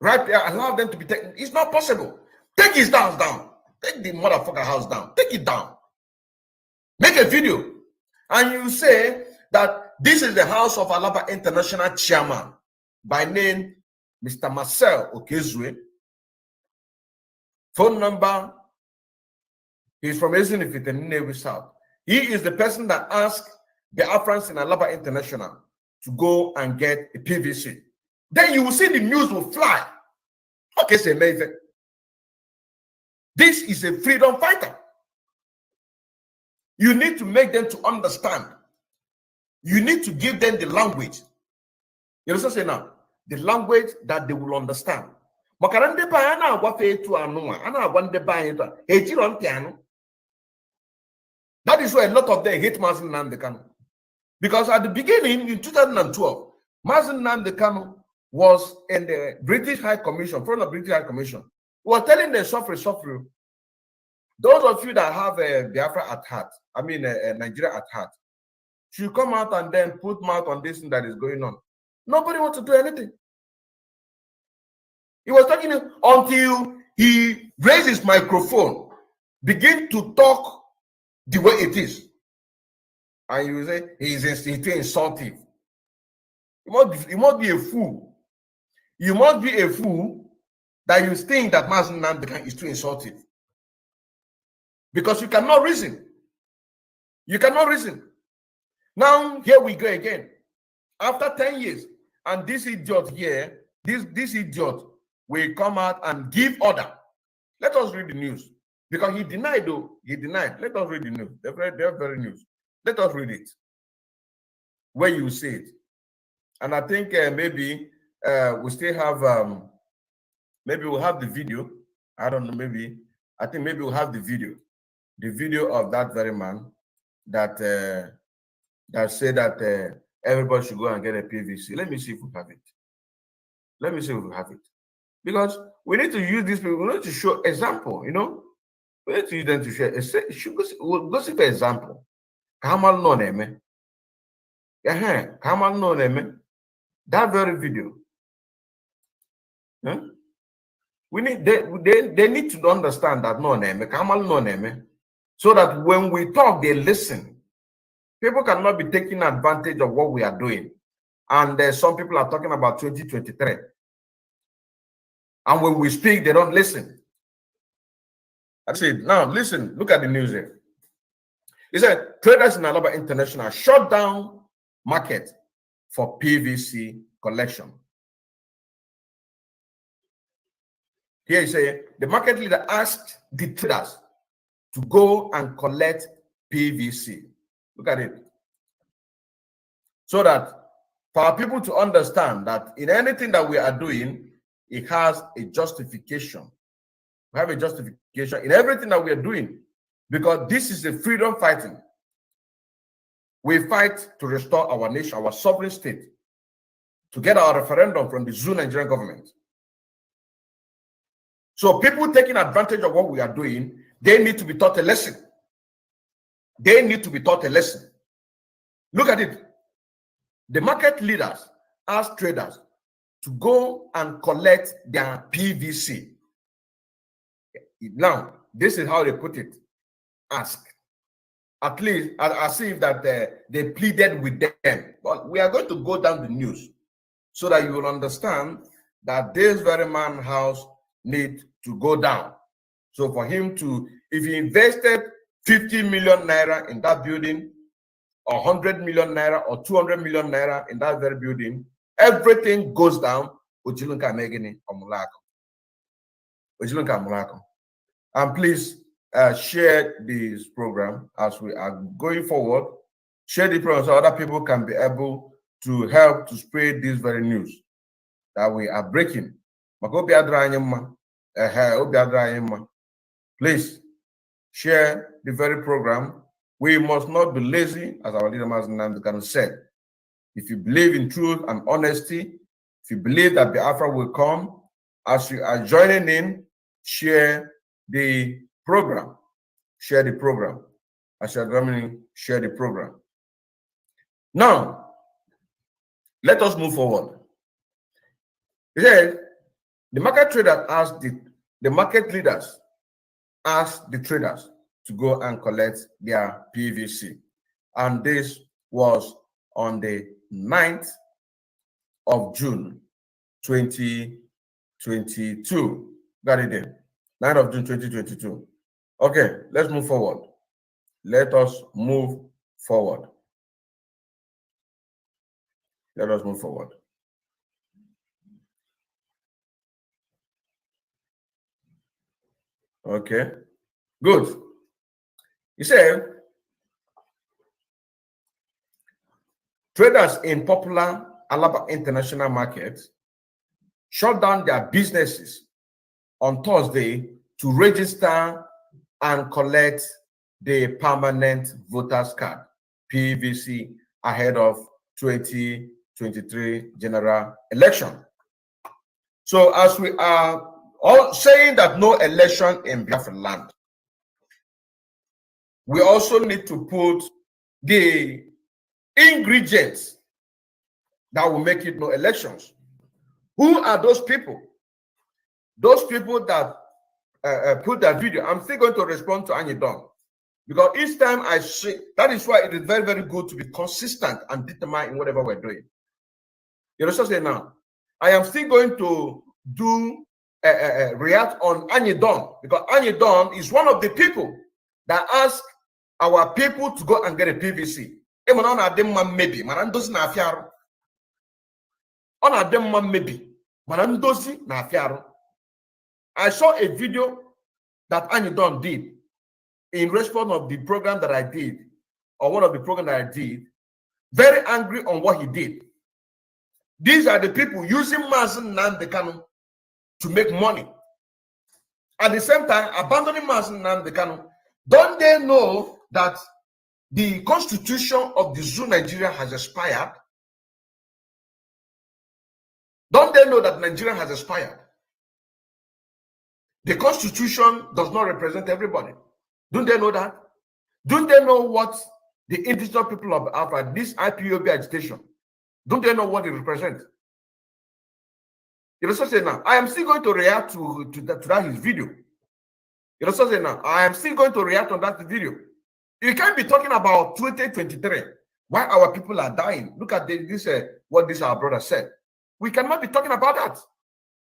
Right there, allow them to be taken. It's not possible. Take his house down. Take the motherfucker house down. Take it down. Make a video. And you say that this is the house of Alaba International Chairman by name Mr. Marcel Okezue. Phone number. He's from Ezinifite in Nnewi South. He is the person that asked the Afrans in Alaba International to go and get a PVC. Then you will see the news will fly. Okay, it's amazing. This is a freedom fighter. You need to make them to understand. You need to give them the language. You know what I'm saying now? The language that they will understand. That is why a lot of them hate Mazen Nnamdi Kanu. Because at the beginning, in 2012, Mazen Nnamdi Kanu was in the British High Commission, front of British High Commission. We were telling them, suffer. Those of you that have Biafra at heart, Nigeria at heart, should come out and then put mouth on this thing that is going on. Nobody wants to do anything. He was talking until he raised his microphone, begin to talk the way it is. And you say he's insulting. You must be a fool. You must be a fool that you think that Mazen Nnamdi Kanu is too insulting. Because you cannot reason. You cannot reason. Now, here we go again. After 10 years, and this idiot here, this idiot will come out and give order. Let us read the news. Because he denied, though. He denied. Let us read the news. The very news. Let us read it. Where you see it. And I think maybe we still have, maybe we'll have the video. I don't know, maybe. I think maybe we'll have the video. The video of that very man that that said that everybody should go and get a PVC. Let me see if we have it. Let me see if we have it. Because we need to use these people. We need to show example, you know. We need to use them to share. Go see for example. Kamal no name. Kamal no name. That very video. Huh? We need they need to understand that no name. Kamal no name. So that when we talk, they listen. People cannot be taking advantage of what we are doing. And some people are talking about 2023. And when we speak, they don't listen. That's it. Now, listen, look at the news here. It said, traders in Alaba International shut down market for PVC collection. Here you say, the market leader asked the traders to go and collect PVC. Look at it. So that for our people to understand that in anything that we are doing, it has a justification. We have a justification in everything that we are doing, because this is a freedom fighting. We fight to restore our nation, our sovereign state, to get our referendum from the Zoo Nigerian government. So people taking advantage of what we are doing, they need to be taught a lesson. They need to be taught a lesson. Look at it. The market leaders ask traders to go and collect their PVC. Now, this is how they put it. Ask. At least, as if that they pleaded with them. But we are going to go down the news so that you will understand that this very man's house needs to go down. So for him to, if he invested 50 million naira in that building, or 100 million naira, or 200 million naira in that very building, everything goes down. And please share this program as we are going forward. Share the program so other people can be able to help to spread this very news that we are breaking. Please share the very program. We must not be lazy, as our leader Mazen said. If you believe in truth and honesty, if you believe that Biafra will come, as you are joining in, share the program. Share the program. As you are joining in, share the program. Now, let us move forward. He said, the market trader asked the market leaders asked the traders to go and collect their PVC. And this was on the 9th of June, 2022. Got it there. 9th of June, 2022. Okay, let's move forward. Let us move forward. Let us move forward. Okay, good. He said, traders in popular Alaba International Market shut down their businesses on Thursday to register and collect the permanent voters card, PVC, ahead of 2023 general election. So as we are all saying that no election in Biafra land, we also need to put the ingredients that will make it no elections. Who are those people? Those people that put that video. I'm still going to respond to Anyidon, because each time I say, that is why it is very, very good to be consistent and determined in whatever we're doing. You know, so say now, I am still going to do react on Anyidon, because Anyidon is one of the people that ask our people to go and get a PVC. Maybe, I saw a video that Anyidon did in response of the program that I did, or one of the programs that I did, very angry on what he did. These are the people using Mazen Nandekano to make money. At the same time, abandoning Mazen Nandekano. Don't they know that the constitution of the Zoo Nigeria has expired? Don't they know that Nigeria has expired? The Constitution does not represent everybody. Don't they know that? Don't they know what the indigenous people of Africa, this IPOB agitation, don't they know what it represents? You know, so say now, I am still going to react to that his video. You know, so say now, I am still going to react on that video. You can't be talking about 2023 why our people are dying. Look at this what this our brother said. We cannot be talking about that.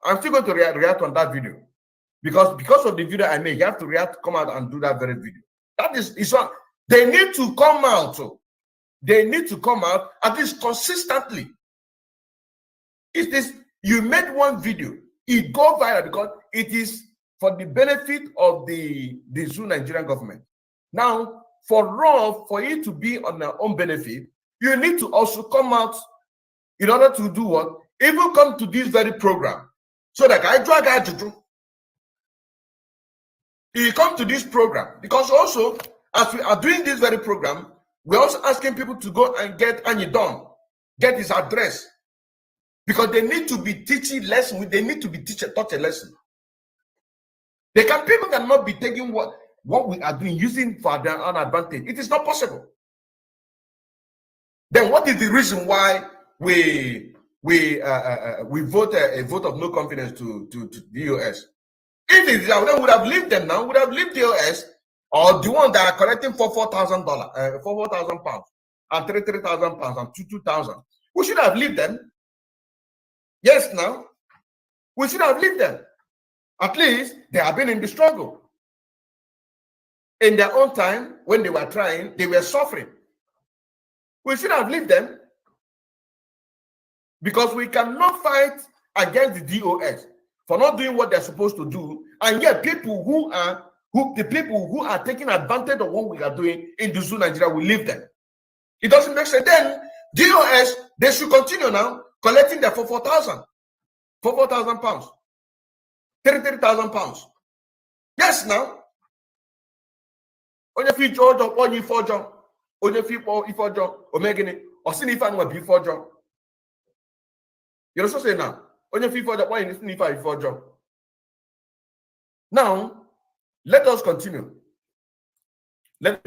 I'm still going to react on that video. Because of the video I made, you have to react, come out and do that very video. That is what they need to come out. They need to come out at least consistently. It is you made one video, it go viral because it is for the benefit of the Zoo Nigerian government. Now, for it to be on their own benefit, you need to also come out in order to do what? Even come to this very program. So that I drag out to do. You come to this program because also, as we are doing this very program, we're also asking people to go and get Anidon, get his address, because they need to be teaching lesson. They need to be taught a lesson. People cannot be taking what we are doing using for their own advantage. It is not possible. Then what is the reason why we vote a vote of no confidence to the US? If it is that, then would have leave them now, would have leave the US or the one that are collecting for $4,000, for £4,000 and £3,000 and $2,000. We should have leave them. Yes, now we should have leave them. At least they have been in the struggle. In their own time, when they were trying, they were suffering. We should have leave them because we cannot fight against the DOS for not doing what they're supposed to do, and yet the people who are taking advantage of what we are doing in the Zoo Nigeria, we leave them. It doesn't make sense. Then DOS, they should continue now collecting their for £4,000 pounds, £3,000. Yes, now. On your feet, George, on your four John, on your feet, or John, or Megan, or Sinifan will be for John. You're also saying now. On your feet for the why in before job. Now, let us continue. Like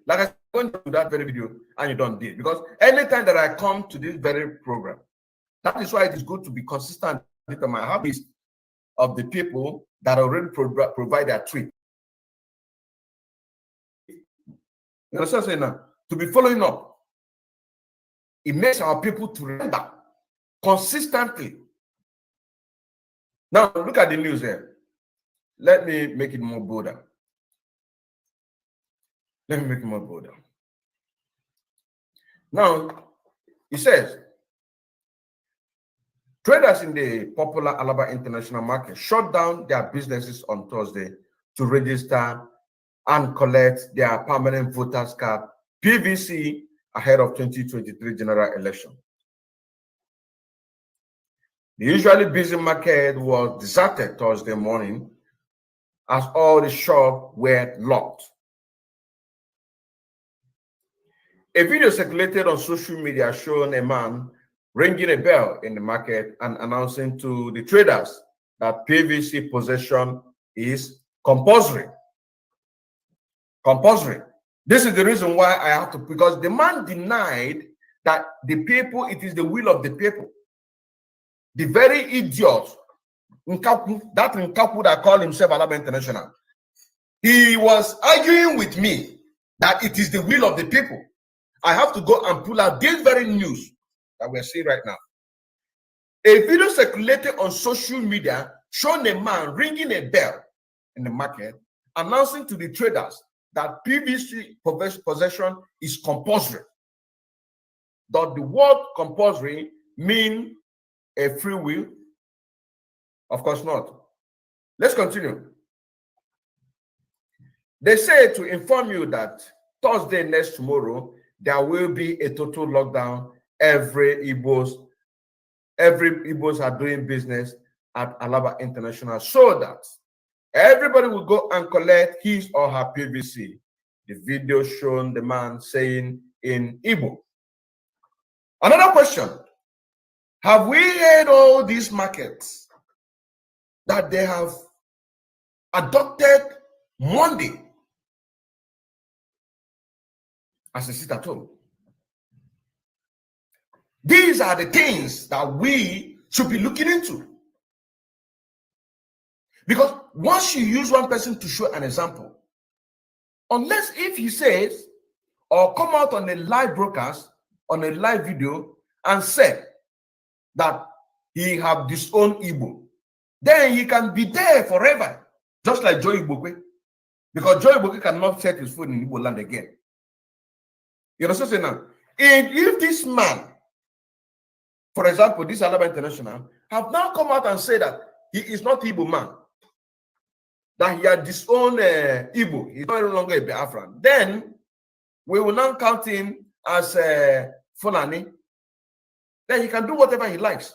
I went to that very video and you don't did, because anytime that I come to this very program, that is why it is good to be consistent with my habits of the people that already provide their tweet. You understand saying now? To be following up, it makes our people to remember consistently. Now, look at the news here. Let me make it more bolder. Let me make it more bolder. Now, it says, traders in the popular Alaba International Market shut down their businesses on Thursday to register and collect their permanent voters card, PVC, ahead of 2023 general election. The usually busy market was deserted Thursday morning as all the shops were locked. A video circulated on social media showing a man ringing a bell in the market and announcing to the traders that PVC possession is compulsory. Compulsory. This is the reason why I have to, because the man denied that the people, it is the will of the people. The very idiot, that Nkapu that called himself Alaba International, he was arguing with me that it is the will of the people. I have to go and pull out this very news that we're seeing right now. A video circulated on social media showing a man ringing a bell in the market, announcing to the traders that PVC possession is compulsory. Does the word compulsory mean a free will? Of course not. Let's continue. They say to inform you that Thursday next tomorrow, there will be a total lockdown. Every Igbos are doing business at Alaba International so that everybody will go and collect his or her PVC. The video showing the man saying in Igbo. Another question. Have we had all these markets that they have adopted Monday as a sit at home. These are the things that we should be looking into. Because once you use one person to show an example, unless if he says or come out on a live broadcast, on a live video, and say that he have disowned Igbo, then he can be there forever, just like Joe Igbo, because Joe Igbo cannot set his foot in Igbo land again. You understand what I'm saying now? If this man, for example, this Alaba International, have now come out and said that he is not Igbo man, that he had disowned Igbo, he's no longer a Biafran, then we will now count him as Fulani. Then he can do whatever he likes.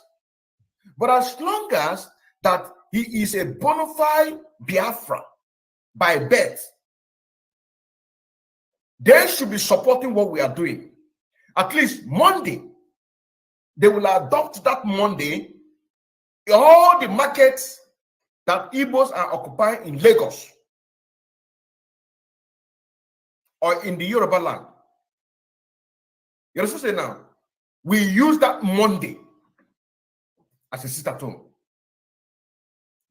But as long as that he is a bona fide Biafra by birth, they should be supporting what we are doing. At least Monday, they will adopt that Monday all the markets that Igbos are occupying in Lagos or in the Yoruba land. You understand now? We use that Monday as a sit-at-home.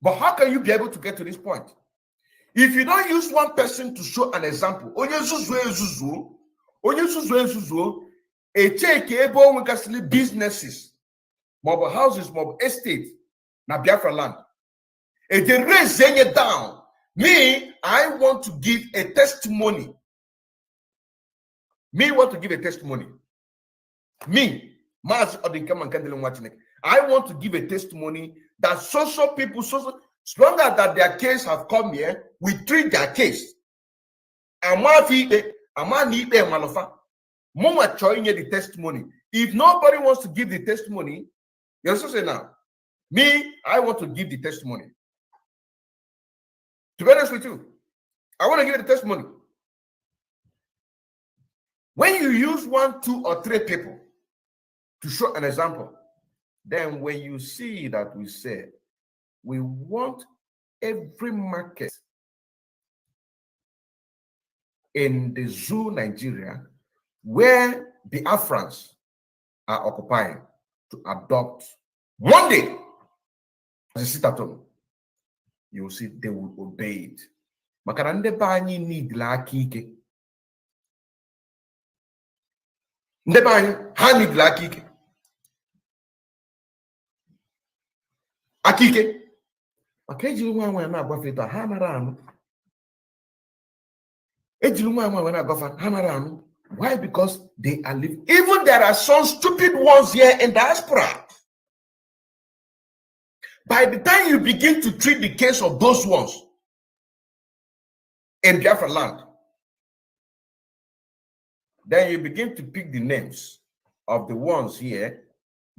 But how can you be able to get to this point? If you don't use one person to show an example, a check able businesses, mobile houses, mobile estate, na Biafra land. If they raise it down, me, I want to give a testimony. Me want to give a testimony. Me, I want to give a testimony that social people, as long as that their case have come here, we treat their case. The testimony. If nobody wants to give the testimony, you also say now, me, I want to give the testimony. To be honest with you, I want to give the testimony. When you use 1, 2, or 3 people to show an example, then when you see that we say, we want every market in the zoo Nigeria where the Afrans are occupying to adopt Monday as a sit-at-home, you will see they will obey it. Makarande bani need lakike. Ndebani ha need lakike. Akike. Akeji nwa na agwafeta ha nara anu. Eji nwa na agwafa ha nara anu. Why? Because they are living. Even there are some stupid ones here in diaspora. By the time you begin to treat the case of those ones in Biafra land, then you begin to pick the names of the ones here,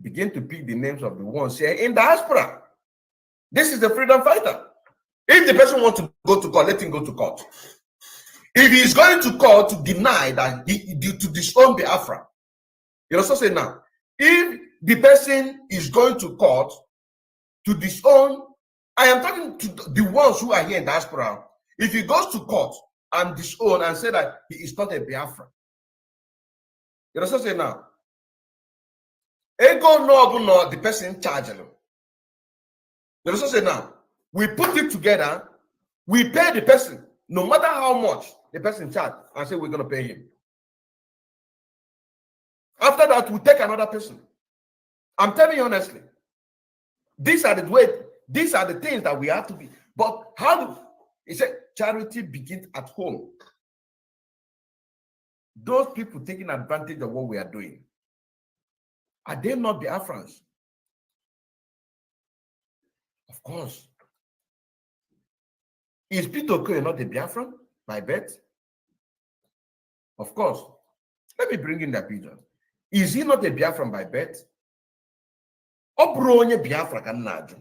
begin to pick the names of the ones here in diaspora. This is the freedom fighter. If the person wants to go to court, let him go to court. If he is going to court to deny that to disown Biafra, you also say now, if the person is going to court to disown, I am talking to the ones who are here in diaspora. If he goes to court and disown and say that he is not a Biafra, you also say now, ego no the person charged. You also say now, we put it together, we pay the person, no matter how much the person charged, and say we're going to pay him. After that, we take another person. I'm telling you honestly, these are the things that we have to be. But how do he said charity begins at home? Those people taking advantage of what we are doing, are they not Biafrans? Of course. Is Peter Okoye not a Biafran by birth? Of course. Let me bring in that Peter. Is he not a Biafran by birth? Obronye Biafra can naju.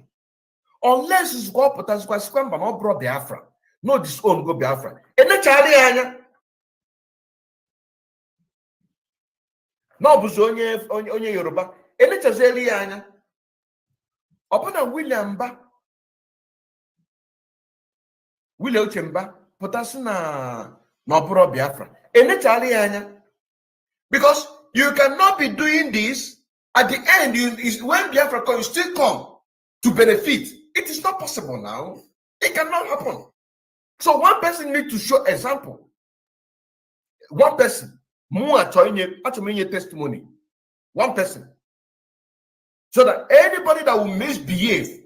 Unless it's go potas kwa skwamba no bro Biafra. No disown go Biafra. Ene chari anya. No buzo onye Yoruba. Ene chazeli anya. Upon William Ba. Willie Ochemba, Potasina, Nopuro Biafra. Because you cannot be doing this at the end. When Biafra comes, you still come to benefit. It is not possible now. It cannot happen. So one person needs to show example. One person, more testimony. One person. So that anybody that will misbehave,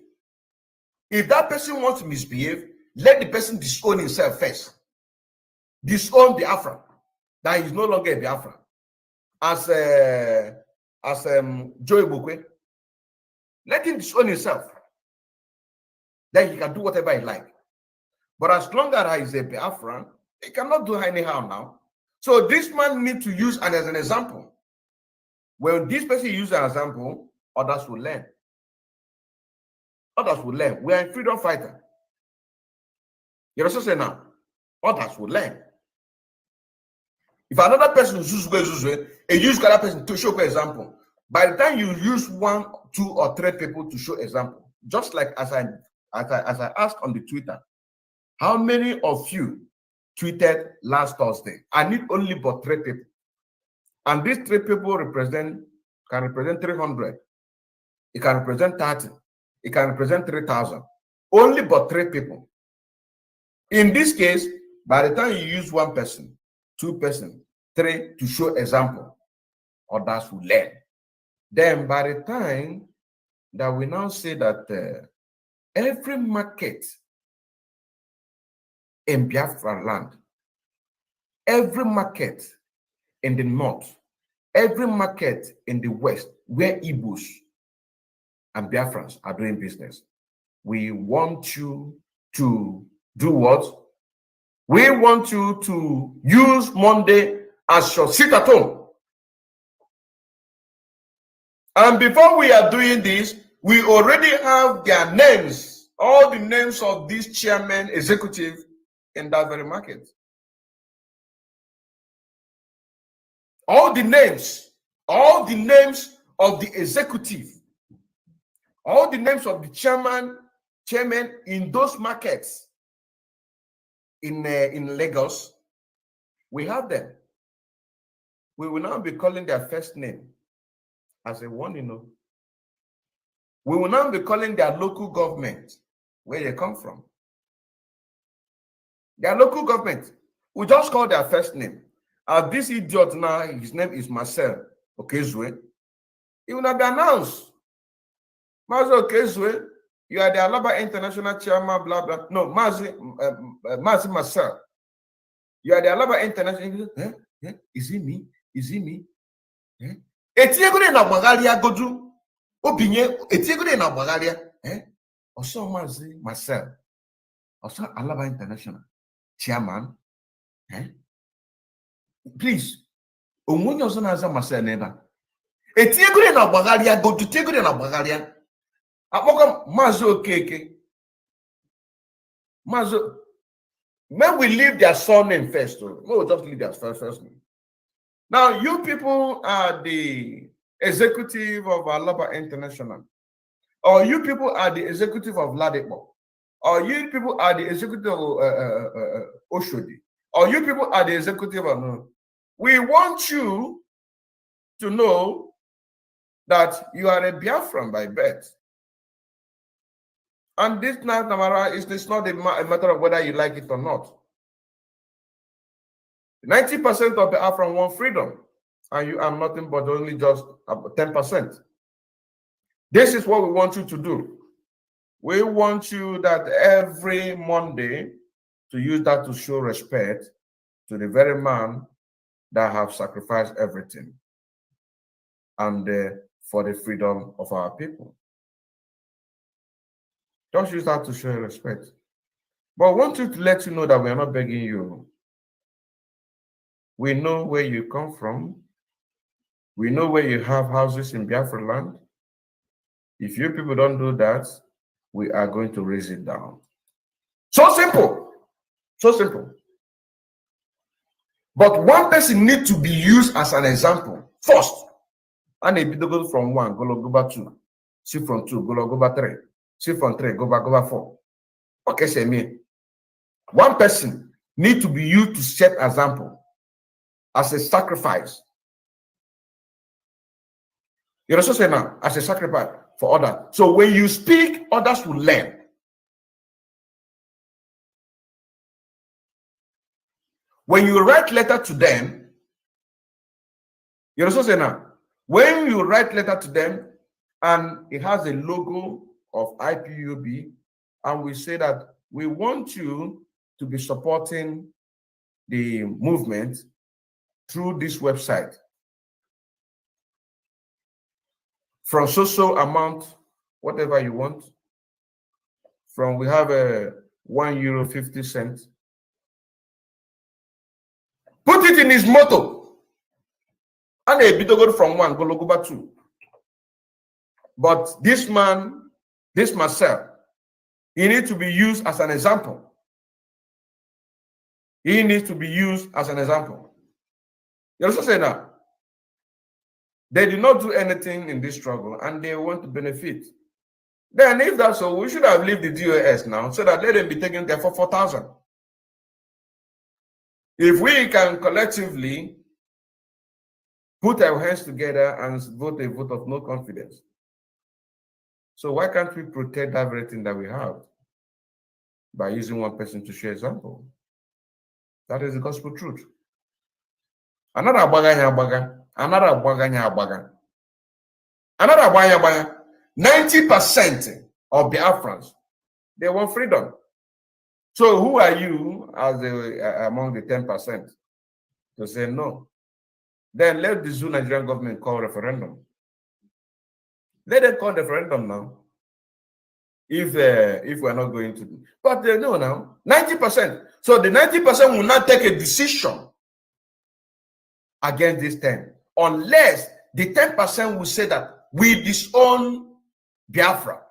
if that person wants to misbehave, let the person disown himself first. Disown Biafra. That he's no longer a Biafra. As Joey Bukwe. Let him disown himself. Then he can do whatever he like. But as long as he's a Biafran, he cannot do anyhow now. So this man needs to use as an example. When this person uses an example, others will learn. Others will learn. We are a freedom fighter. You also say now, others will learn. If another person uses a use another person to show example, by the time you use 1, 2, or 3 people to show example, just like as I asked on the Twitter, how many of you tweeted last Thursday? I need only but 3 people. And these 3 people can represent 300. It can represent 30. It can represent 3,000. Only but 3 people. In this case, by the time you use 1 person, 2 person, 3 to show example, others will learn. Then by the time that we now say that every market in Biafra land, every market in the north, every market in the west, where Igbos and Biafrans are doing business, we want you to do what? We want you to use Monday as your sit at home. And before we are doing this, we already have their names, all the names of these chairmen, executive in that very market. All the names of the executive, all the names of the chairman in those markets in Lagos, we have them. We will now be calling their first name as a one, We will now be calling their local government where they come from. Their local government, we just call their first name. This idiot now, his name is Marcel Okezwe. He will not be announced. Marcel Okezwe, you are the Alaba International Chairman, blah, blah. No, Mazi Marcel. You are the Alaba International. Is it me? Is it me? Etiegure na Bagalia Goju. Opinye, Etiegure na Bagalia. Also Mazi Marcel. Also Alaba International Chairman. Please. Omunye also naza Marcel neba. Etiegure na Bagalia Goju. Etiegure na Bagalia. Apoka Mazo Keke. Mazo. When we leave their surname first, we'll just leave their first name. Now, you people are the executive of Alaba International, or you people are the executive of Ladipo, or you people are the executive of Oshodi, or you people are the executive of. We want you to know that you are a Biafran by birth. And this night, Namara, it's not a matter of whether you like it or not. 90% of the Afran want freedom, and you are nothing but only just 10%. This is what we want you to do. We want you that every Monday to use that to show respect to the very man that have sacrificed everything and for the freedom of our people. Just use that to show respect. But I want you to let you know that we are not begging you. We know where you come from. We know where you have houses in Biafra land. If you people don't do that, we are going to raise it down. So simple. So simple. But one person needs to be used as an example first. And if you go from 1, go back 2. See from 2, go back 3. See from 3, go back 4. Okay, say me. One person need to be used to set example as a sacrifice. You're also saying now, as a sacrifice for others. So when you speak, others will learn. When you write letter to them, you're also saying now, when you write letter to them and it has a logo of IPOB, and we say that we want you to be supporting the movement through this website from so amount, whatever you want. From we have a €1.50. Put it in his motto. And a bit go from one, go back two. But this man, this myself, he needs to be used as an example. He needs to be used as an example. You also say now, they did not do anything in this struggle and they want to benefit. Then if that's so, we should have left the DOS now so that they don't be taken there for 4,000. If we can collectively put our hands together and vote a vote of no confidence, so why can't we protect everything that we have by using one person to share example? That is the gospel truth. Another abaga, another abaga. 90% of Biafrans, they want freedom. So who are you as among the 10% to say no? Then let the Zoo Nigerian government call referendum. Let them call referendum now. If we're not going to, but they know now 90%. So the 90% will not take a decision against this 10, unless the 10% will say that we disown Biafra.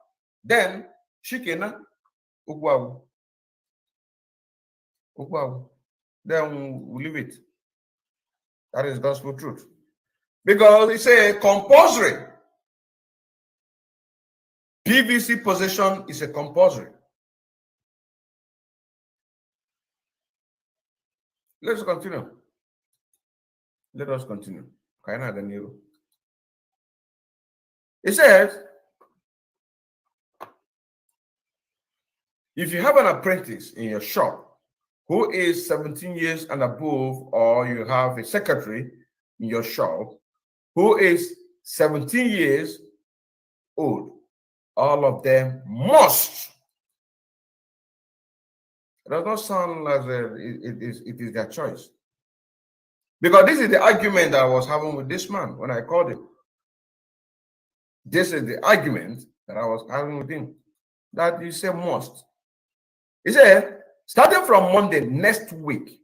Then Shikena Ukwawu. Then we leave it. That is gospel truth. Because it's a compulsory. PVC possession is a compulsory. Let's continue. Let us continue. It says, if you have an apprentice in your shop who is 17 years and above, or you have a secretary in your shop who is 17 years old, all of them must. It does not sound like it is their choice. Because this is the argument that I was having with this man when I called him. This is the argument that I was having with him. That you say must. He said, starting from Monday next week,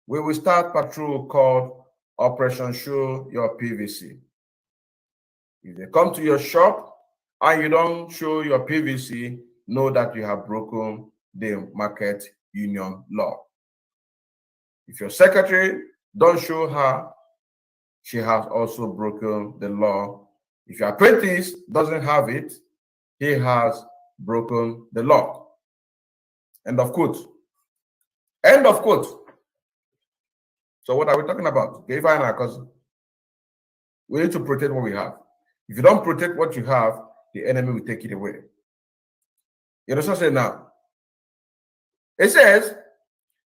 we will start patrol called Operation Show Your PVC. If they come to your shop and you don't show your PVC, know that you have broken the market union law. If your secretary don't show her, she has also broken the law. If your apprentice doesn't have it, he has broken the law. End of quote. End of quote. So what are we talking about? Okay, fine, our cousin. We need to protect what we have. If you don't protect what you have, the enemy will take it away. You know what I'm saying now? It says,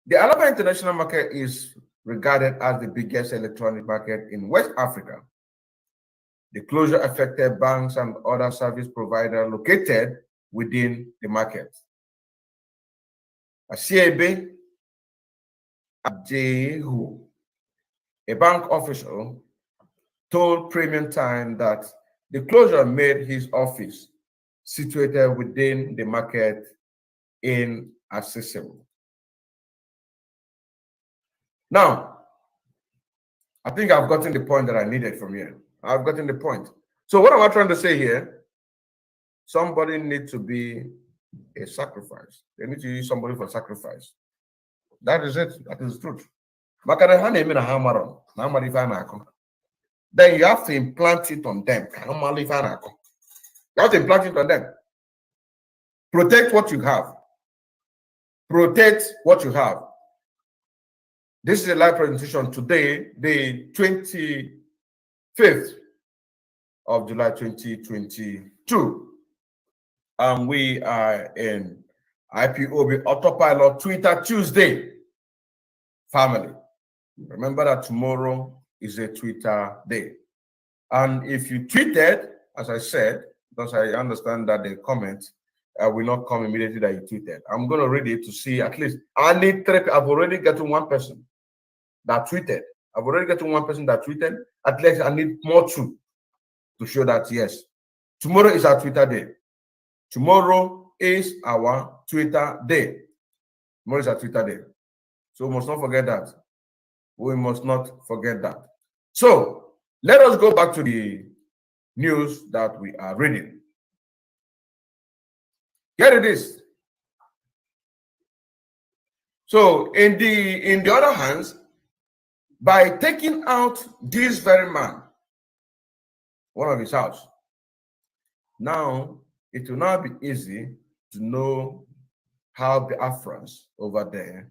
the Alaba international market is regarded as the biggest electronic market in West Africa. The closure affected banks and other service providers located within the market. A CAB, Jehu, a bank official, told Premium Time that the closure made his office, situated within the market, inaccessible. Now, I think I've gotten the point that I needed from here. I've gotten the point. So what am I trying to say here? Somebody needs to be a sacrifice. They need to use somebody for sacrifice. That is it. That is the truth. Then you have to implant it on them. You have to implant it on them. Protect what you have. protect what you have. This is a live presentation today, the 25th of July 2022. And we are in IPOB Autopilot Twitter Tuesday family. Remember that tomorrow is a Twitter day. And if you tweeted, as I said, because I understand that the comment will not come immediately that you tweeted. I'm going to read it to see at least. I need 3. I've already gotten one person that tweeted. I've already gotten one person that tweeted. At least I need more 2 to show that yes, tomorrow is our Twitter day. Tomorrow is our Twitter day. Tomorrow is our Twitter day. So we must not forget that. We must not forget that. So let us go back to the news that we are reading. Here it is. So in the other hands, by taking out this very man, one of his house, now it will now be easy to know how the Afrans over there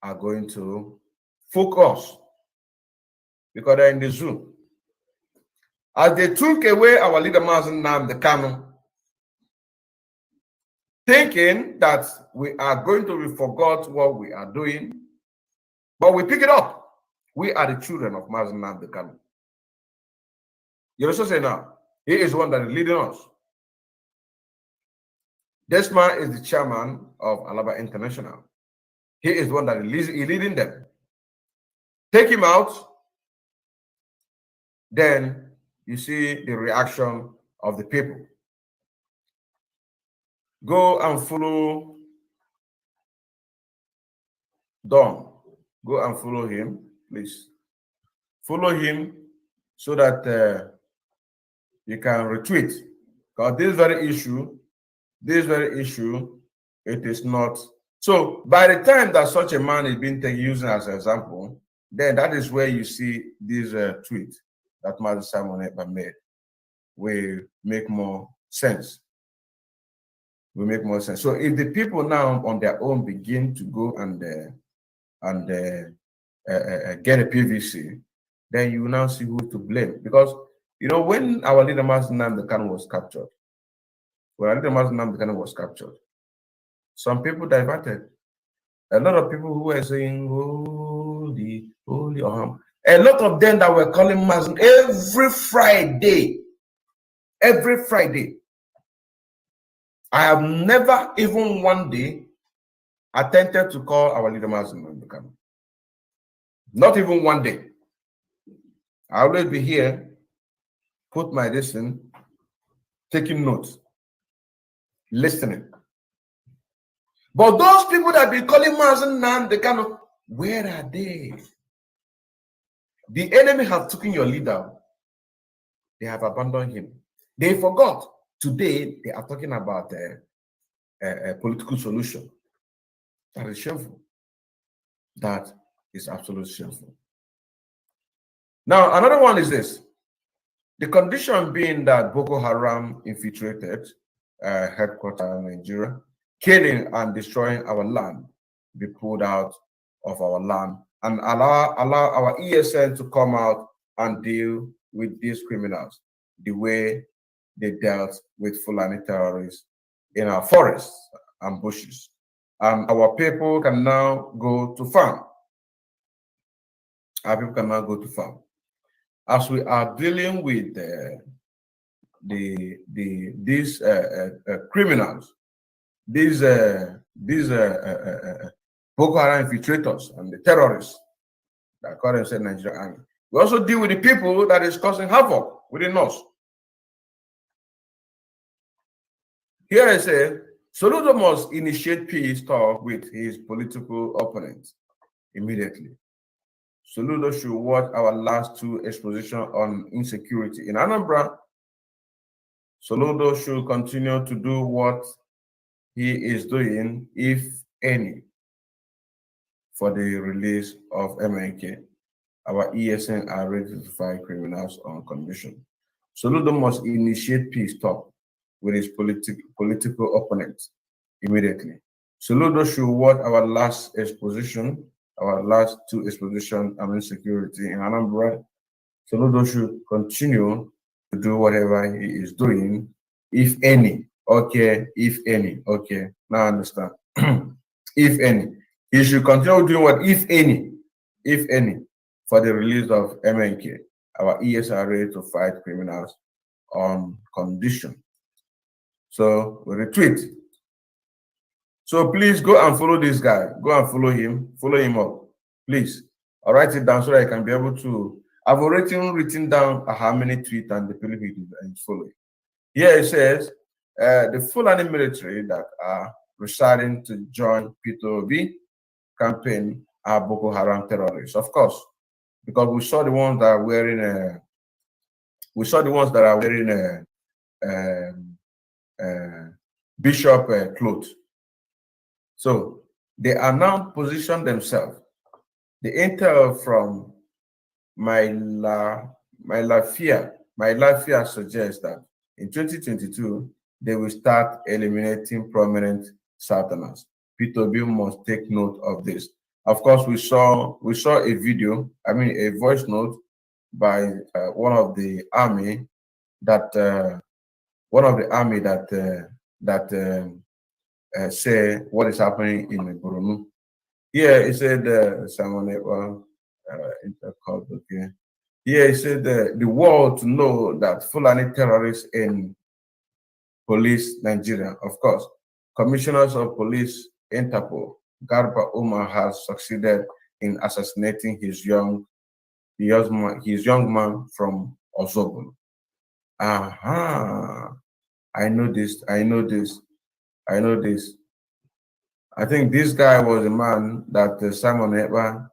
are going to focus, because they're in the zoo. As they took away our leader Mazen Nnamdi Kanu, thinking that we are going to forget what we are doing, but we pick it up. We are the children of Mazen Nnamdi Kanu. You also say now, he is the one that is leading us. This man is the chairman of Alaba International. He is the one that is leading them. Take him out, then you see the reaction of the people. Go and follow Don. Go and follow him, please. Follow him so that you can retweet. Because this very issue, it is not. So by the time that such a man is being used as an example, then that is where you see this tweet that Master Simon Ekpa made will make more sense. Will make more sense. So if the people now on their own begin to go and get a PVC, then you will now see who to blame. Because you know, when our leader Master Nnamdi Kanu was captured, some people diverted. A lot of people who were saying, holy, holy, a lot of them that were calling Mazen every Friday. I have never even one day attempted to call our leader Mazen Nnamdi Kanu. Not even one day. I always be here, put my listen, taking notes, listening. But those people that be calling Mazen Nnamdi Kanu, where are they? The enemy have taken your leader. They have abandoned him. They forgot. Today, they are talking about a political solution. That is shameful. That is absolutely shameful. Now, another one is this. The condition being that Boko Haram infiltrated headquarters in Nigeria, killing and destroying our land, be pulled out of our land, and allow our ESN to come out and deal with these criminals the way they dealt with Fulani terrorists in our forests and bushes. And our people can now go to farm. Our people can now go to farm. As we are dealing with these criminals, these Boko Haram infiltrators and the terrorists that call themselves Nigerian Army, we also deal with the people that is causing havoc within us. Here I say, Soludo must initiate peace talk with his political opponents immediately. Soludo should watch our last 2 expositions on insecurity in Anambra. Soludo should continue to do what he is doing, if any, for the release of MNK. Our ESN are ready to fight criminals on condition. Soludo must initiate peace talk with his political opponents immediately. Salute those who watched our last exposition, our last two expositions on insecurity in Anambra. Salute those who continue to do whatever he is doing, if any. Okay, if any. Okay, now I understand. If any. He should continue doing what, if any, for the release of MNK, our ESRA to fight criminals on condition. So we retweet. So please go and follow this guy. Go and follow him up. Please. I'll write it down so that I can be able to. I've already written down how many tweets and the people he is following. Here it says the Fulani military that are deciding to join IPOB campaign are Boko Haram terrorists. Of course, because we saw the ones that are wearing bishop clothes. So they are now positioned themselves. The intel from my Lafia suggests that in 2022 they will start eliminating prominent Southerners. IPOB must take note of this. Of course, we saw a video, a voice note by one of the army that say what is happening in Borno. Here it said okay. Here it said the world to know that Fulani terrorists in police Nigeria. Of course, commissioners of police Interpol Garba Umar has succeeded in assassinating his young man from Ozobolo. Aha! I know this. I think this guy was a man that Simon Eber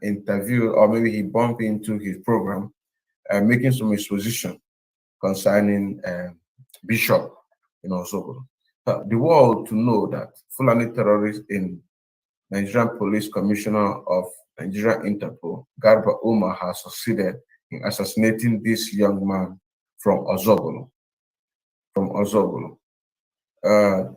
interviewed, or maybe he bumped into his program, making some exposition concerning Bishop in Ozobolo. The world to know that Fulani terrorists in Nigerian Police Commissioner of Nigeria Interpol, Garba Umar, has succeeded in assassinating this young man from Ozobolo.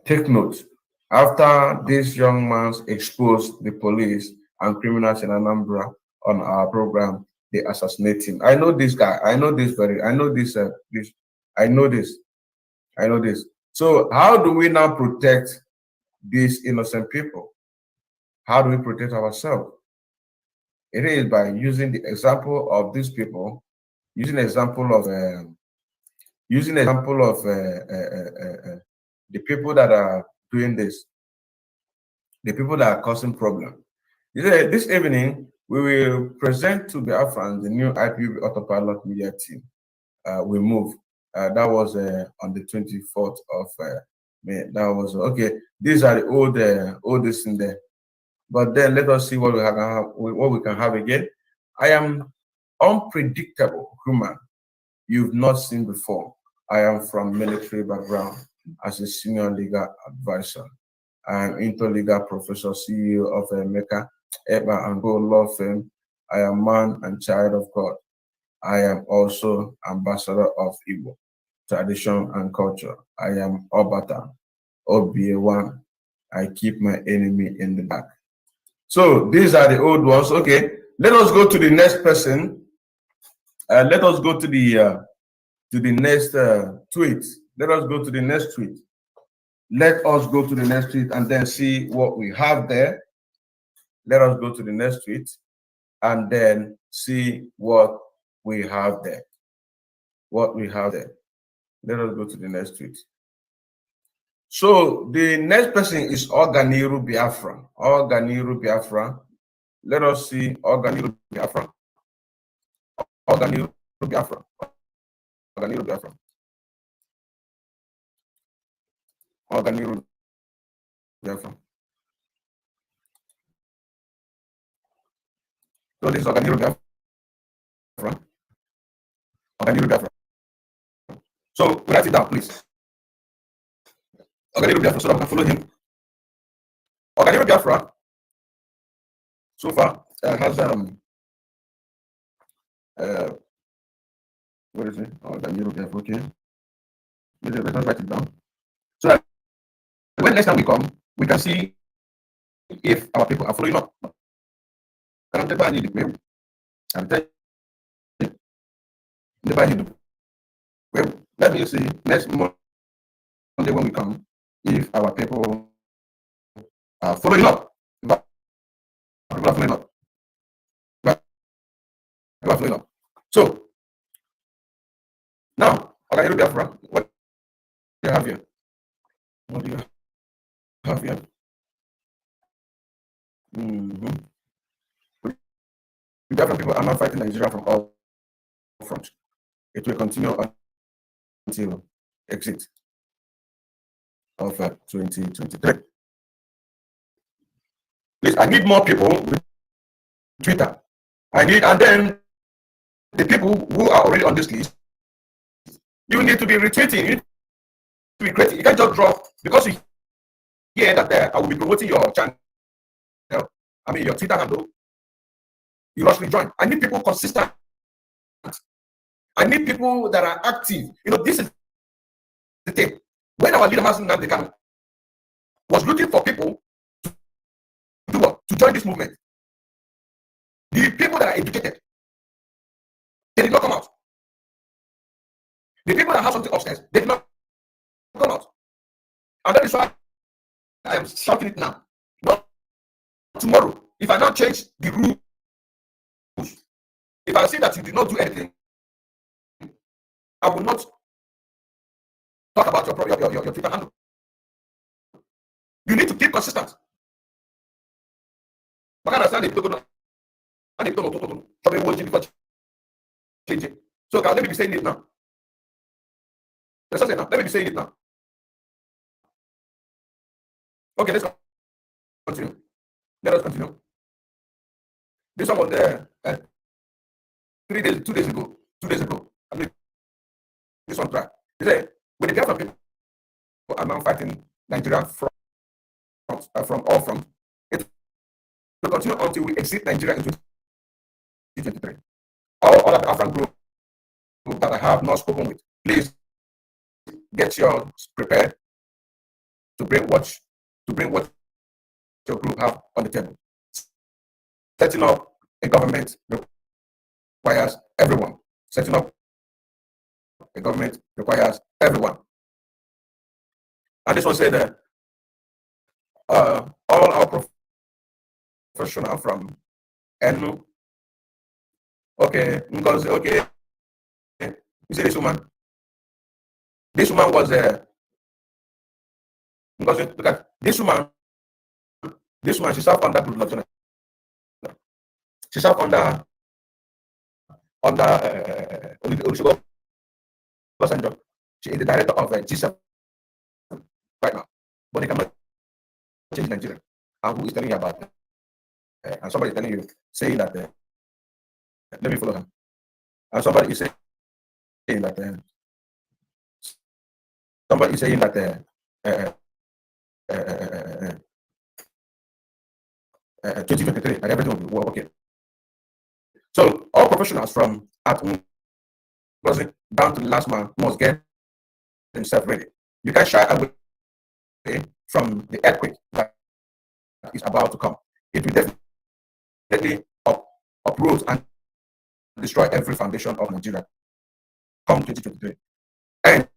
Take note, after this young man exposed the police and criminals in Anambra on our program, they assassinate him. I know this guy. I know this. So how do we now protect these innocent people? How do we protect ourselves? It is by using the example of these people, using example of the people that are doing this, the people that are causing problem. This evening, we will present to Biafrans the new IPOB Autopilot media team. We move. That was on the 24th of May. That was okay. These are the oldest in there. But then let us see what we can have again. I am unpredictable human you've not seen before. I am from military background as a senior legal advisor. I am interlegal professor, CEO of Mecca, Eba and Go law firm. I am man and child of God. I am also ambassador of Igbo tradition and culture. I am Obata, OBA1. I keep my enemy in the back. So these are the old ones. Okay, let us go to the next person. Let us go to the next tweet. Let us go to the next tweet. Let us go to the next tweet and then see what we have there. Let us go to the next tweet and then see what we have there. Let us go to the next tweet. So the next person is Oganiru Biafra. Let us see Oganiru Biafra. Oganiru Biafra. So this is Oganiru Biafra. So write it down, please. Oganiru Biafra, so that we can follow him. Oganiru Biafra so far has what is it? Oganiru Biafra, okay. Let us write it down. So that when next time we come, we can see if our people are following up. I'm telling you, well, let me see next Monday when we come, if our people are following up. People are following up. People are following up. So now, okay, Biafra, what do you have here? What do you have here? Biafra people are now fighting Nigeria from all fronts. It will continue until exit of 2023. Please, I need more people with Twitter. And then the people who are already on this list, you need to be retweeting. You need to be creating. You can't just drop because you hear that I will be promoting your channel. I mean, your Twitter handle. You must rejoin. I need people consistent. I need people that are active. This is the thing. When our leader Mazen Nnamdi was looking for people to do what? To join this movement. The people that are educated, they did not come out. The people that have something upstairs, they did not come out. And that is why I am shouting it now. Not tomorrow. If I not change the rules, if I see that you did not do anything, I will not talk about your Twitter handle. You need to keep consistent. But I understand it. So let me be saying it now. Let me be saying it now. Okay, let's continue. Let us continue. This one was there 2 days ago. I mean, this one track. He said, when the Biafran people are now fighting Nigeria from all fronts, it will continue until we exit Nigeria in 2023. All of the Afghan group that I have not spoken with, please get yours prepared to bring what your group have on the table. Setting up a government requires everyone. Setting up a government requires everyone. And this one said that all our professionals from NU. Okay, because you see this woman. This woman was because look at this woman. This woman, she served under Goodluck. She served under Olusegun Obasanjo. She is the director of G7 right now, but they cannot change Nigeria. And who is telling you about that? And somebody is telling you, saying that, let me follow her. And somebody is saying that, 2023 and everything will be okay. So all professionals from down to the last man must get themselves ready. You can't shy away from the earthquake that is about to come. It will definitely uproot and destroy every foundation of Nigeria come 2023. And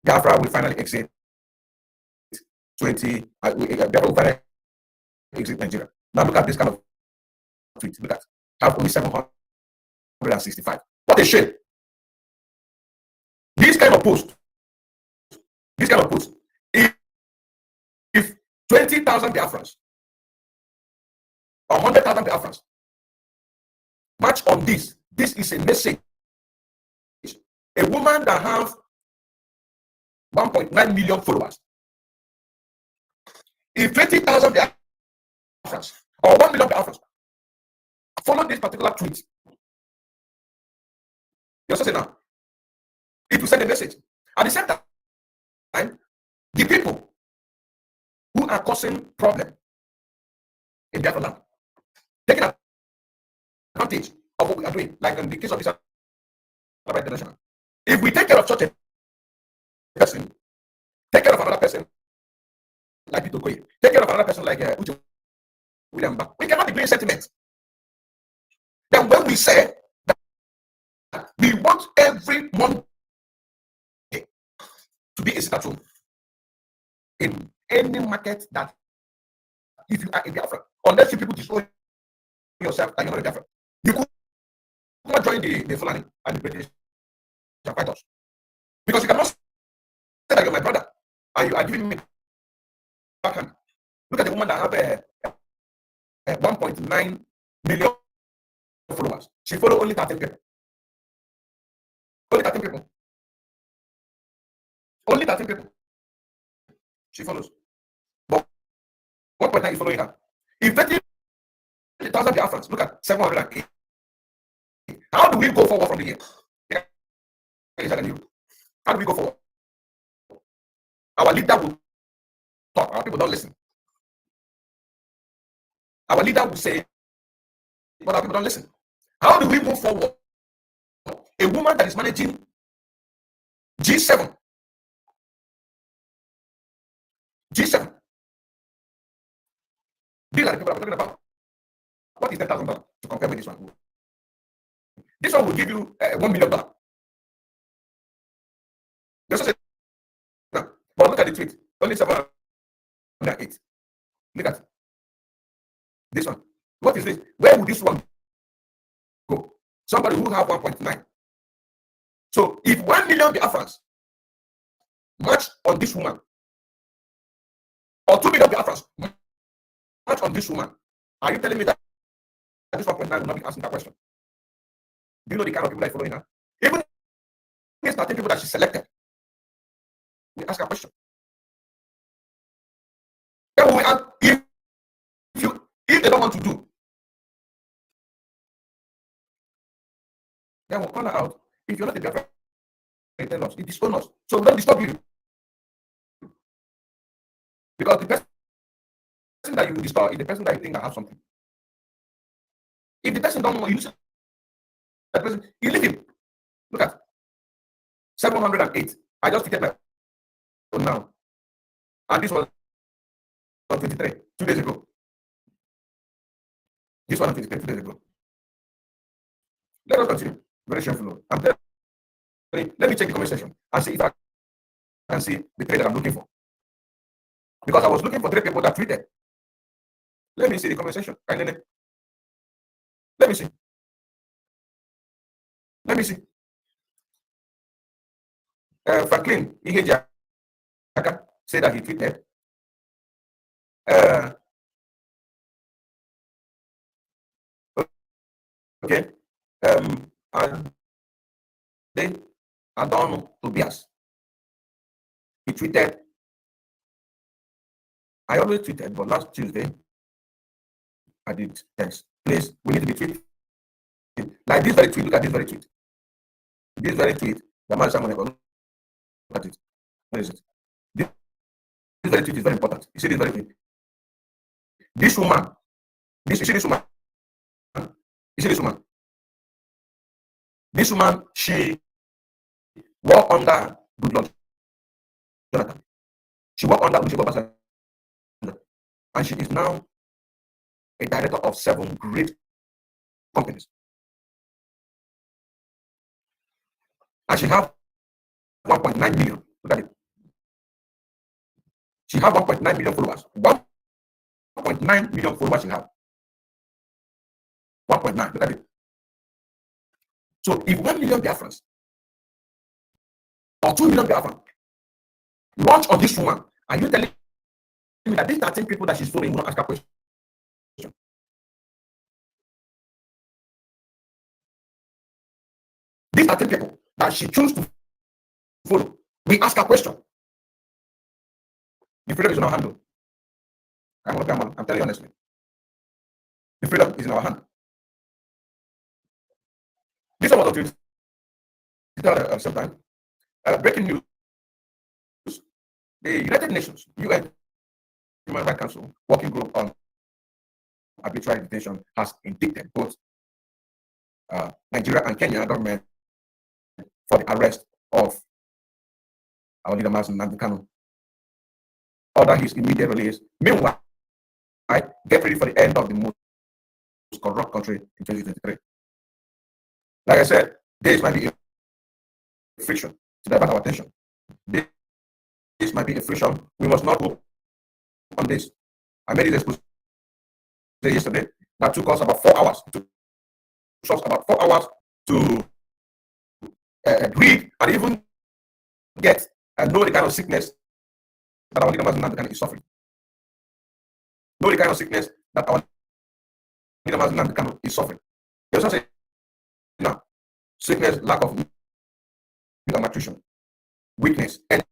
Biafra will finally exit Biafra will finally exit Nigeria. Now look at this kind of tweet. Look at have only 765. What a shame. This kind of post, if 20,000 Biafrans or 100,000 Biafrans match on this is a message. A woman that has 1.9 million followers, if 20,000 Biafrans or 1 million Biafrans follow this particular tweet, you're saying now, it will send a message. At the same time, the people who are causing problem in Biafra land, taking advantage of what we are doing, like in the case of this international. If we take care of such a person, take care of another person, like Peter Okoye, take care of another person like Uche William Back. We cannot be doing sentiments. Then when we say that we want every Monday to be a statue in any market that if you are in Biafra, unless you people disown yourself and you're not in Biafra, you could not join the Fulani and the British fighters. Because you cannot say that you're my brother and you are giving me backhand. Look at the woman that have 1.9 million followers. She follows only 13 people. Only 13 people. Only 13 people. She follows. But 1.9 is following her. If 30,000 Biafrans, look at 708. How do we go forward from the year? How do we go forward? Our leader will talk. Our people don't listen. Our leader will say, but our people don't listen. How do we move forward? A woman that is managing G7. G7. These are the people I'm talking about. What is $10,000 to compare with this one? This one will give you $1 million. Just say, no. But look at the tweet. Only 708. Look at this one. What is this? Where would this one go? Somebody who have 1.9. So if 1 million Biafrans match on this woman, or 2 million Biafrans match on this woman, are you telling me that this 1.9 will not be asking that question? Do you know the kind of people that are following her? Even these 13 people that she selected, we ask her question. Then we ask, if they don't want to do, then we'll call her out. If you're not a Biafran, tell us, it disown us. So we don't disturb you. Because the person that you disturb is the person that you think that has something. If the person don't want you, that person, you leave him. Look at 708. I just tweeted my phone now. And this was on 23, 2 days ago. This one on 23, 2 days ago. Let us continue. Very shameful. I'm telling you, let me check the comment section and see if I can see the trade that I'm looking for. Because I was looking for 3 people that tweeted. Let me see the comment section. Let me see. Let me see. Franklin Iheja said that he tweeted. Okay. And then Adorno Tobias. He tweeted. I always tweeted, but last Tuesday I did text. Please, we need to be tweeting. Like this very tweet. Look at this very tweet. This very tweet. The man someone look at it. What is it? This very tweet is very important. You see this very tweet. This woman. You see this woman. You see this woman. This woman, she worked under Goodluck Jonathan. She worked under Olusegun, and she is now a director of 7 great companies. And she have 1.9 million. Look at it. She have 1.9 million followers. 1.9 million followers she have. 1.9. Look at it. So if 1 million Biafrans or 2 million Biafrans launch on this woman, are you telling me that these 13 people that she's following will not ask her question? These 13 people that she chooses to follow, we ask her question. The freedom is in our hand. I'm telling you honestly. The freedom is in our hand. This is what I'll do sometime. Breaking news. The United Nations, UN, Human Rights Council, working group on arbitrary detention has indicted both Nigeria and Kenya government for the arrest of our leader, Mazen Nnamdi Kanu. order his immediate release. Meanwhile, get ready for the end of the most corrupt country in 2023. Like I said, this might be a friction to divert our attention. This might be a friction. We must not hope on this. I made this expose yesterday that took us about 4 hours. It took us about 4 hours to read and even get and know the kind of sickness that our leader Mazin is suffering. Know the kind of sickness that our leader Mazin is suffering. They also say, now, sickness, lack of nutrition, weakness, and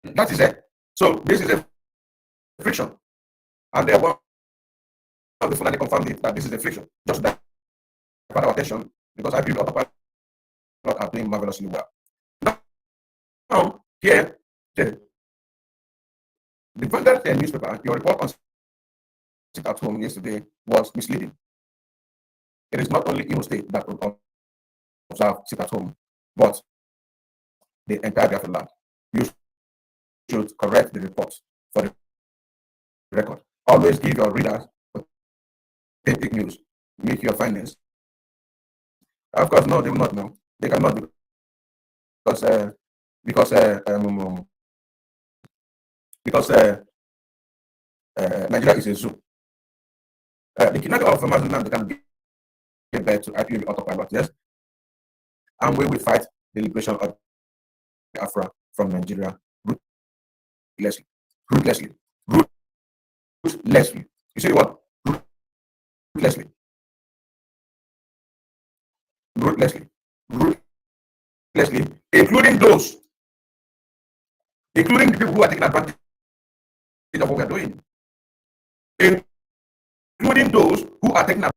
that is it. So this is a friction, and they one of the Fulani confirmed it that this is a friction. Just that our attention, because I believe Autopilot are doing marvelously well. Now, here, the Vanguard newspaper, your report on sit at home yesterday was misleading. It is not only Imo State that will observe sit at home, but the entire Biafran land. You should correct the reports for the record. Always give your readers authentic news. Make your findings. Of course, no, they will not know. They cannot because Nigeria is a zoo. The kidnapping of Mazin they can get back to IPOB Autopilot, yes, and we will fight the liberation of Afra from Nigeria ruthlessly, ruthlessly, ruthlessly. You see what? Ruthlessly, ruthlessly, ruthlessly, including the people who are taking advantage of what we are doing, including those who are taking advantage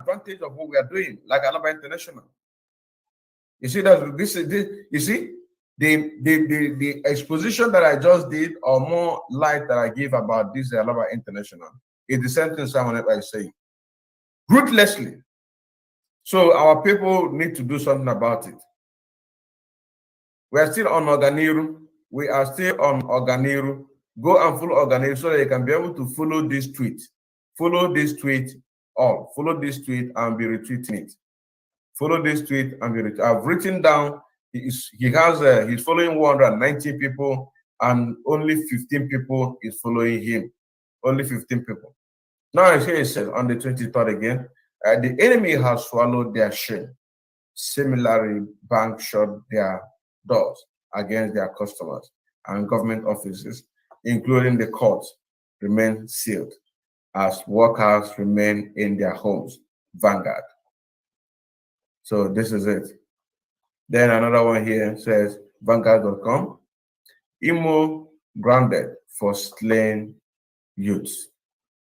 advantage of what we are doing, like Alaba International. You see that this you see the exposition that I just did, or more light that I give about this Alaba International, is the same thing someone else is saying. Ruthlessly. So our people need to do something about it. We are still on Organiru. We are still on Organiru. Go and follow Organiru so that you can be able to follow this tweet. Follow this tweet all. Follow this tweet and be retweeting it. Follow this tweet and be retweeting. I've written down, he's following 190 people and only 15 people is following him. Only 15 people. Now here it says on the 23rd again, the enemy has swallowed their shame. Similarly, banks shut their doors against their customers, and government offices, including the courts, remain sealed as workers remain in their homes. Vanguard. So this is it. Then another one here says Vanguard.com. Imo grounded for slain youths.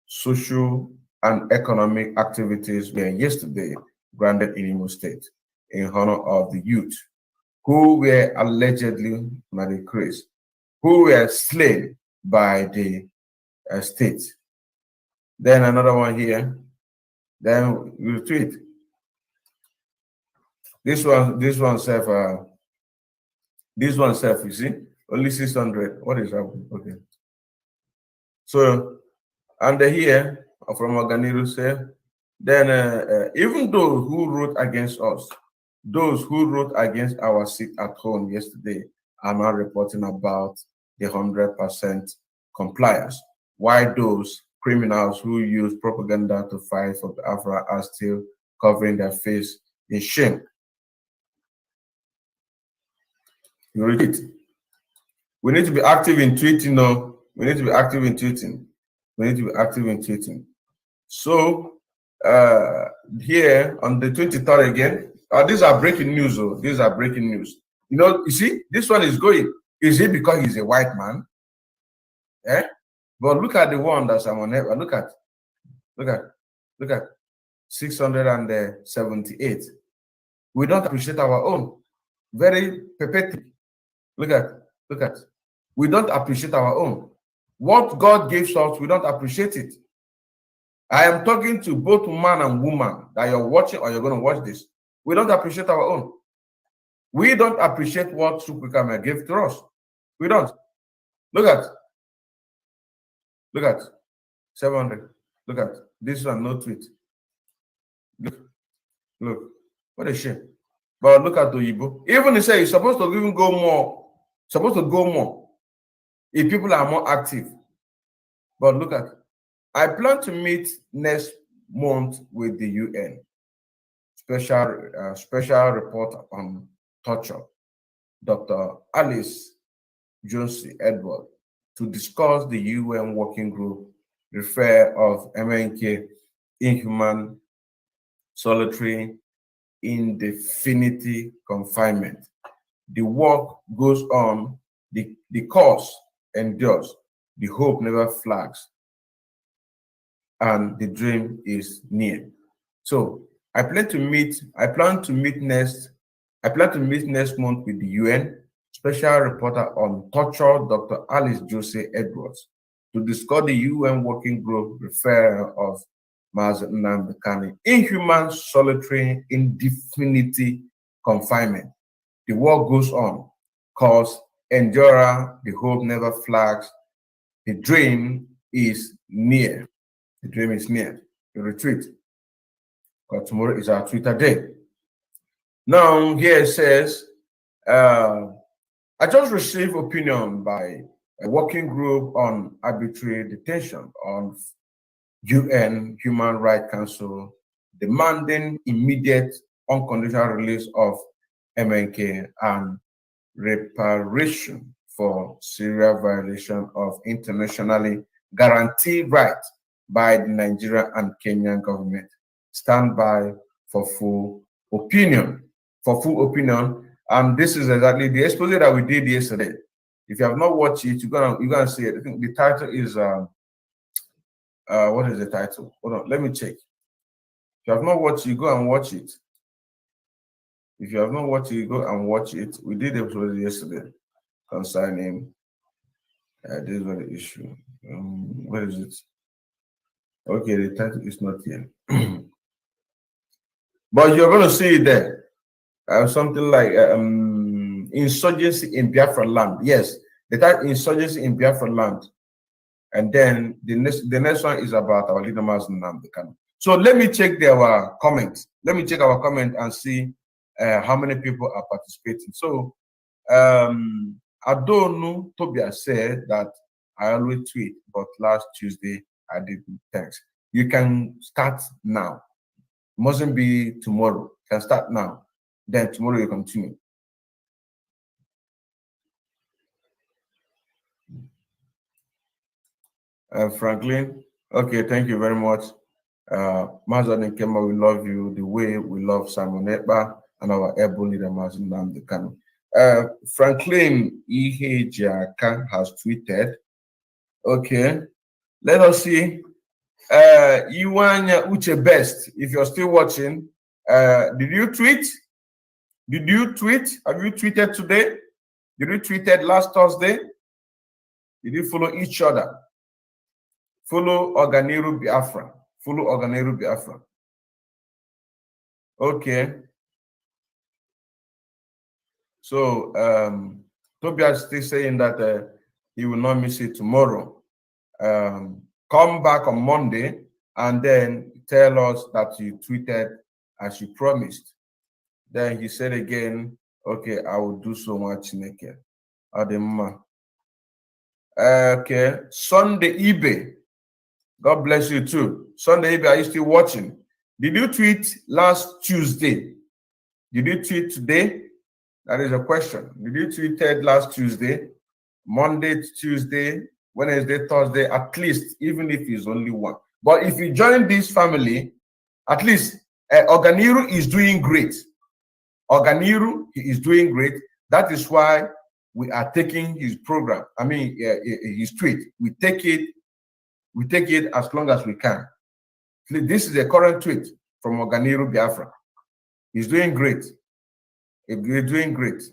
Social and economic activities were yesterday grounded in Imo State in honor of the youth who were allegedly massacred, who were slain by the state. Then another one here. Then we retweet. This one self, you see, only 600. What is that? Okay. So, and here from Organiru say, then even those who wrote against us, those who wrote against our seat at home yesterday are now reporting about the 100% compliance. Why those criminals who use propaganda to fight for Biafra are still covering their face in shame. You read it. We need to be active in tweeting, no? We need to be active in tweeting. We need to be active in tweeting. So here on the 23rd again, these are breaking news. Oh, these are breaking news. You know, you see, this one is going. Is it because he's a white man? Eh? But look at the one that's on there. Look at 678. We don't appreciate our own. Very pathetic. Look at. We don't appreciate our own. What God gives us, we don't appreciate it. I am talking to both man and woman that you're watching or you're going to watch this. We don't appreciate our own. We don't appreciate what Supercamera gave to us. We don't. Look at 700. Look at this one, no tweet. Look. What a shame. But look at the Igbo. Even they say it's supposed to even go more. Supposed to go more if people are more active. But look at, I plan to meet next month with the UN special report on torture, Dr. Alice Josie Edward, to discuss the UN working group refer of MNK inhuman, solitary, indefinite confinement. The work goes on, the cause endures, the hope never flags, and the dream is near. So I plan to meet next month with the UN special reporter on torture, Dr. Alice Jose Edwards, to discuss the UN working group referral of Mazi Nnamdi Kanu inhuman, solitary, indefinite confinement. The work goes on, cause endure, the hope never flags, the dream is near. The dream is near. The retreat. Because tomorrow is our Twitter day. Now, here it says, I just received opinion by a working group on arbitrary detention on UN Human Rights Council demanding immediate unconditional release of MNK and reparation for serious violation of internationally guaranteed rights by the Nigerian and Kenyan government. Stand by for full opinion. And this is exactly the expose that we did yesterday. If you have not watched it, you're gonna see it. I think the title is what is the title? Hold on, let me check. you have not watched it, go and watch it. If you have not watched it, go and watch it. We did episode yesterday concerning this very issue. Where is it? Okay, the title is not here. But you're going to see it there. Something like insurgency in Biafra land. Yes, the title insurgency in Biafra land. And then the next one is about our leader Mazen Nnamdi Kanu. So let me check our comments. Let me check our comment and see how many people are participating. So Adonu Tobia said that I always tweet, but last Tuesday I didn't. Thanks. You can start now. Mustn't be tomorrow. You can start now. Then tomorrow you continue. Franklin, okay, thank you very much. Mazan and Kema, we love you the way we love Simon Ekpa and our able leader Mazen Nnamdi Kanu. Franklin Ihejaka has tweeted. Okay, let us see. Iwanya Uche Best, if you're still watching, did you tweet? Did you tweet? Have you tweeted today? Did you tweeted last Thursday? Did you follow each other? Follow Oganiru Biafra. Follow Oganiru Biafra. Okay. So Tobias still saying that he will not miss it tomorrow. Come back on Monday and then tell us that you tweeted as you promised. Then he said again, okay, I will do so much naked. Adema. Okay, Sunday eBay. God bless you too. Sunday eBay, are you still watching? Did you tweet last Tuesday? Did you tweet today? That is a question. Did you tweet last Tuesday? Monday, Tuesday, Wednesday, Thursday, at least, even if it's only one. But if you join this family, at least Oganiru is doing great. Oganiru, he is doing great. That is why we are taking his program. I mean, his tweet. We take it as long as we can. This is a current tweet from Oganiru Biafra. He's doing great. He's doing great.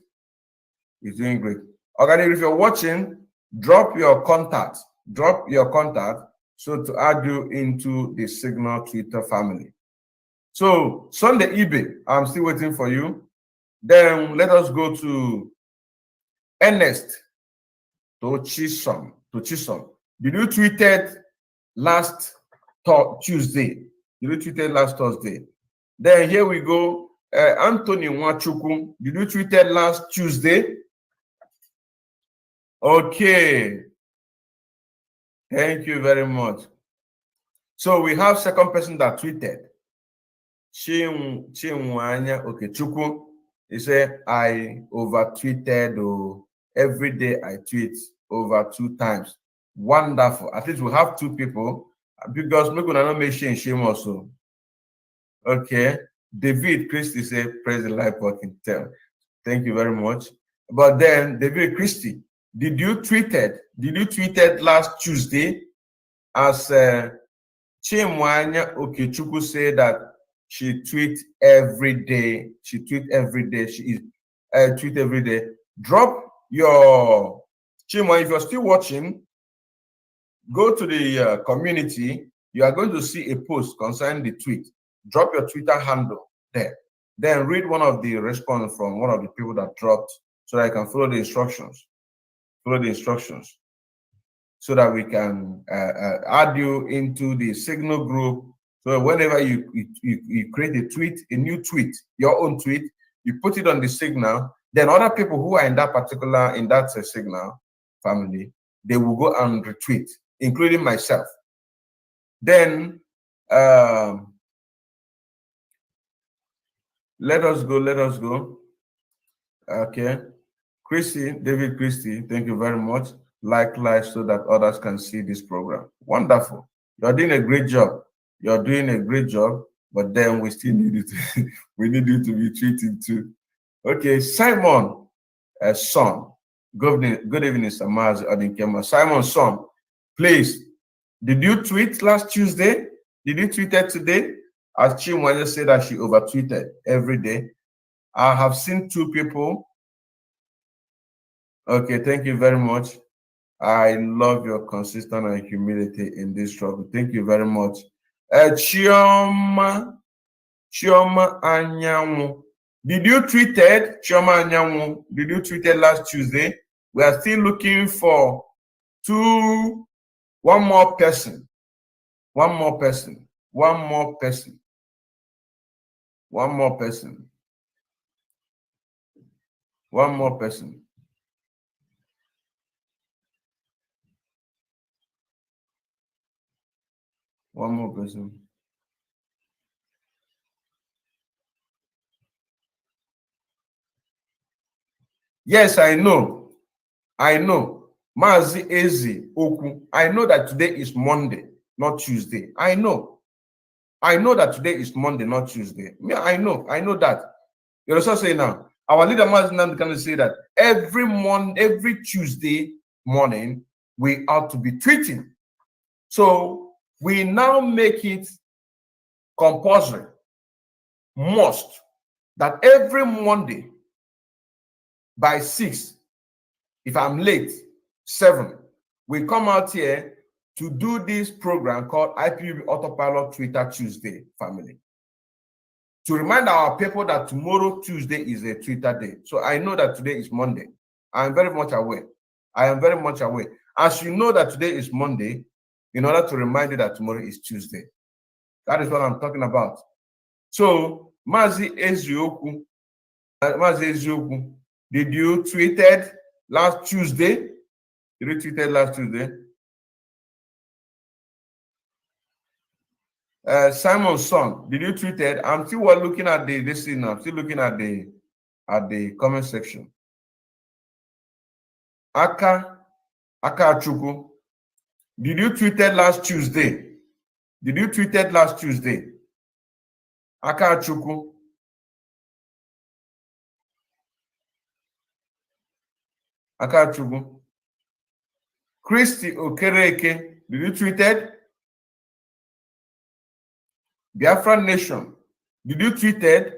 He's doing great. Oganiru, if you're watching, drop your contact. Drop your contact so to add you into the Signal Twitter family. So Sunday eBay, I'm still waiting for you. Then let us go to Ernest Tochison. Did you tweeted last Tuesday? Did you tweeted last Thursday? Then here we go. Anthony Nwachukwu. Did you tweeted last Tuesday? Okay. Thank you very much. So we have second person that tweeted. Chinwanya Okechukwu. He said, I over tweeted. Oh, every day I tweet over 2 times. Wonderful. At least we have 2 people because we're gonna not make shame also. Okay. David Christie said, praise the life working tell. Thank you very much. But then David Christie, did you tweeted last Tuesday as Chimwanya Okechukwu said that she tweet every day. She tweet every day. She is tweet every day. Drop your Chimwanya. If you're still watching, go to the community. You are going to see a post concerning the tweet. Drop your Twitter handle there. Then read one of the response from one of the people that dropped so that I can follow the instructions. Follow the instructions so that we can add you into the Signal group. So whenever you create a tweet, a new tweet, your own tweet, you put it on the Signal, then other people who are in that Signal family, they will go and retweet, including myself. Then let us go. Okay. David Christie, thank you very much. Like so that others can see this program. Wonderful. You're doing a great job. You're doing a great job, but then we still need you to, we need you to be treated too. Okay, Simon, son. Good evening, Samaz Adinkema. Simon, son, please, did you tweet last Tuesday? Did you tweet it today? As Chimwanya said that she over-tweeted every day. I have seen 2 people. Okay, thank you very much. I love your consistency and humility in this struggle. Thank you very much. Chioma Anyanwu. Did you tweet it, Chioma Anyanwu? Did you tweet it last Tuesday? We are still looking for one more person. One more person. One more person. One more person. One more person. One more person. Yes, I know. I know. Mazi Ezi Oku. I know that today is Monday, not Tuesday. I know. I know that today is Monday, not Tuesday. Yeah, I know that. You also say now, our leader Mazi can say that every Tuesday morning, we ought to be tweeting. So we now make it compulsory, must, that every Monday by 6, if I'm late, 7, we come out here to do this program called IPOB Autopilot Twitter Tuesday, family. To remind our people that tomorrow, Tuesday, is a Twitter day. So I know that today is Monday. I am very much aware. I am very much aware. As you know that today is Monday, in order to remind you that tomorrow is Tuesday. That is what I'm talking about. So, Mazi Ezioku, did you tweeted last Tuesday? Did you tweeted last Tuesday? Simon's son, did you tweeted? I'm still looking at this thing now. I'm still looking at the comment section. Aka Chuku, did you tweeted last Tuesday? Did you tweeted last Tuesday? Aka Chuku. Aka Chuku. Christy Okereke, did you tweeted? Biafra Nation, did you tweeted?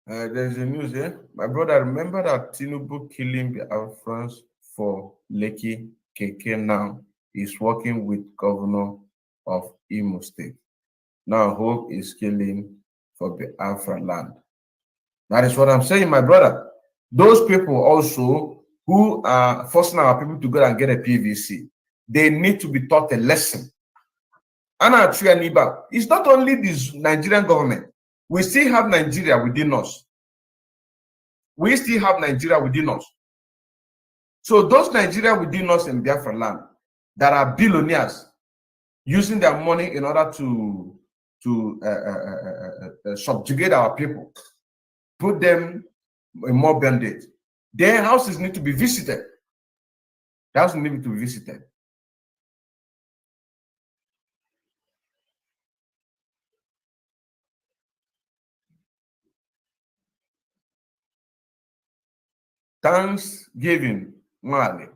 There's a news here. My brother, remember that Tinubu killing Biafrans for Lekki Keke now is working with governor of Imo State. Now Hope is killing for Biafra land. That is what I'm saying, my brother. Those people also who are forcing our people to go and get a PVC, they need to be taught a lesson. It's not only this Nigerian government. We still have Nigeria within us. We still have Nigeria within us. So those Nigeria within us in Biafra land that are billionaires using their money in order to subjugate our people, put them in more bondage. Their houses need to be visited. Their houses need to be visited. Thanksgiving, Mali.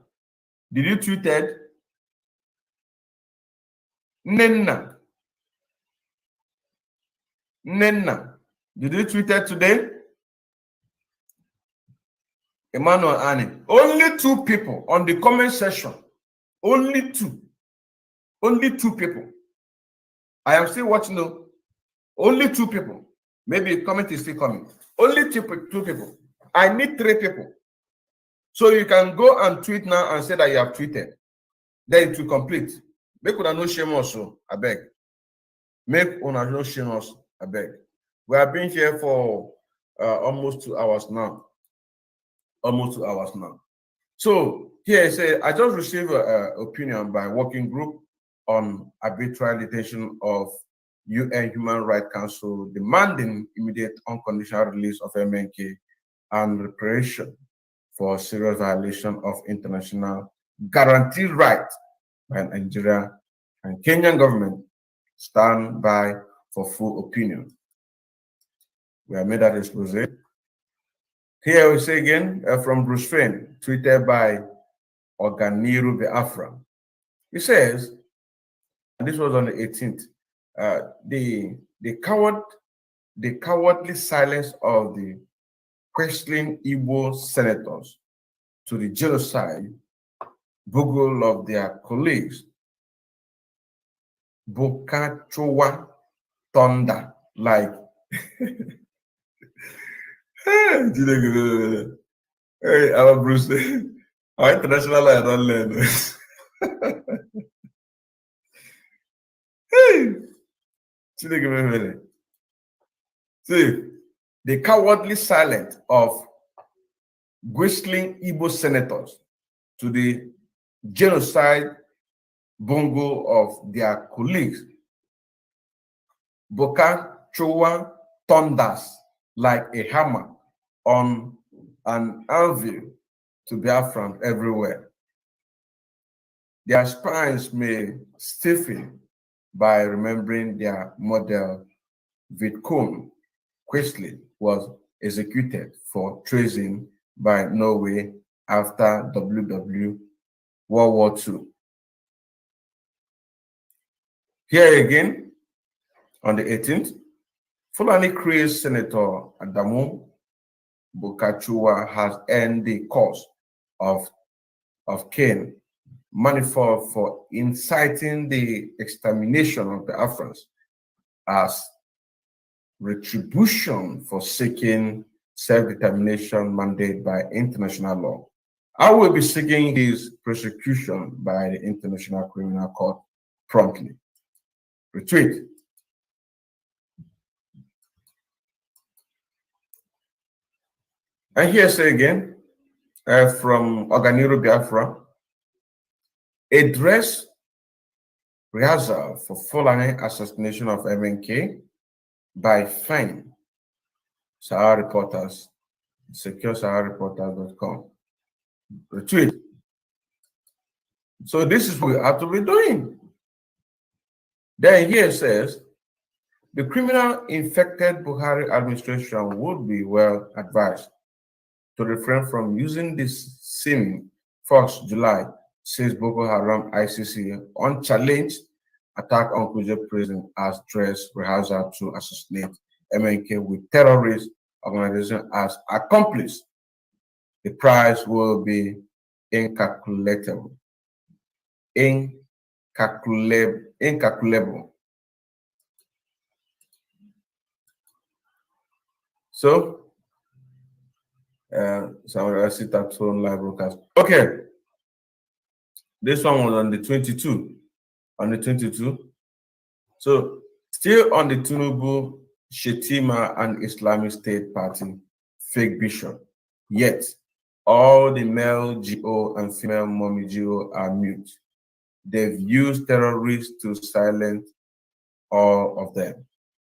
Did you tweet it? Nenna. Did you tweet it today? Emmanuel Annie. Only 2 people on the comment section. Only 2. Only 2 people. I am still watching though. Only 2 people. Maybe comment is still coming. Only 2 people. I need 3 people. So you can go and tweet now and say that you have tweeted. Then it will complete. Make una no shame also, I beg. Make una no shame us, I beg. We have been here for almost 2 hours now. Almost 2 hours now. So here I say, I just received an opinion by working group on arbitrary detention of UN Human Rights Council demanding immediate unconditional release of MNK and reparation for serious violation of international guaranteed rights by Nigeria and Kenyan government. Stand by for full opinion. We have made that expose. Here we say again from Bruce Fane, tweeted by Oganiru Biafra. He says, and this was on the 18th, the cowardly silence of the questioning Igbo senators to the genocide bugle of their colleagues, Bokachowa thunder like hey, our Bruce, our international I don't learn. Hey, see, the cowardly silence of whistling Igbo senators to the genocide bungle of their colleagues. Boka Chowa thunders like a hammer on an anvil to Biafrans everywhere. Their spines may stiffen by remembering their model Vidkun Quisling was executed for treason by Norway after World War II. Here again, on the 18th, Fulani Cree Senator Adamu Bukachua has earned the cause of Cain manifold for inciting the extermination of the Afghans as retribution for seeking self-determination mandate by international law. I will be seeking his prosecution by the International Criminal Court promptly. Retweet. And here's again from Oganiru Biafra, a dress rehearsal for Fulani assassination of MNK by Fine Sahara Reporters, SecureSaharaReporters.com. Retweet. So this is what we have to be doing. Then here it says, the criminal infected Buhari administration would be well advised to refrain from using this seeming 1st July, says Boko Haram ICC, unchallenged attack on Kuje prison as dress rehearsal to assassinate MNK with terrorist organization as accomplice. The price will be incalculable. Incalculable. So, so I sit at home live broadcast. Okay, this one was on the 22. On the 22. So, still on the Tinubu, Shetima, and Islamic State Party fake bishop. Yet, all the male GO and female mommy GO are mute. They've used terrorists to silence all of them.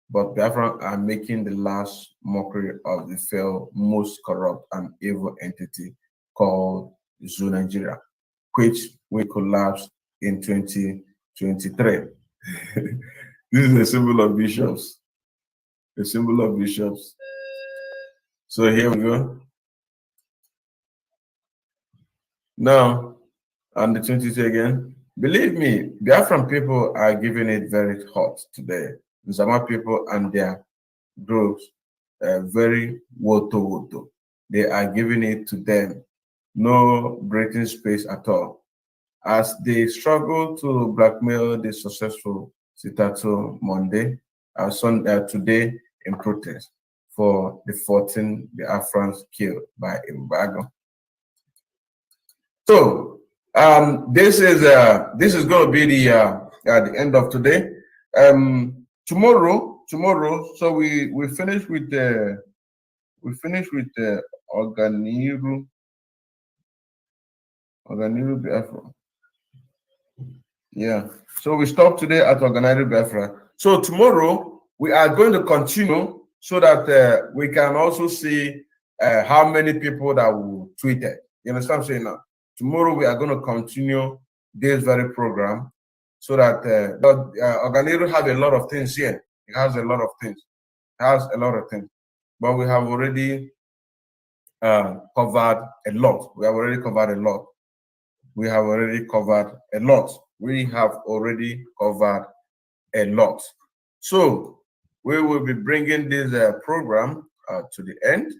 But Biafran are making the last mockery of the fell, most corrupt and evil entity called Zoo Nigeria, which will collapse in 2023. This is a symbol of bishops. A symbol of bishops. So here we go. Now, on the 22 again, believe me, Biafran people are giving it very hot today. Zama people and their groups very woto. They are giving it to them. No breathing space at all. As they struggle to blackmail the successful Sitato Monday, today in protest for the 14 Biafrans killed by embargo. So this is going to be the end of today. Tomorrow. So we finish with the Oganiru Biafra. Yeah. So we stop today at Oganiru Biafra. So tomorrow we are going to continue so that we can also see how many people that will tweet it. You understand what I'm saying now? Tomorrow we are going to continue this very program so that Oganiru have a lot of things here. It has a lot of things. But we have already covered a lot. We have already covered a lot. we have already covered a lot. We have already covered a lot. So we will be bringing this program to the end,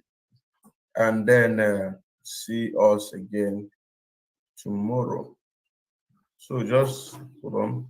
and then see us again tomorrow. So just hold on.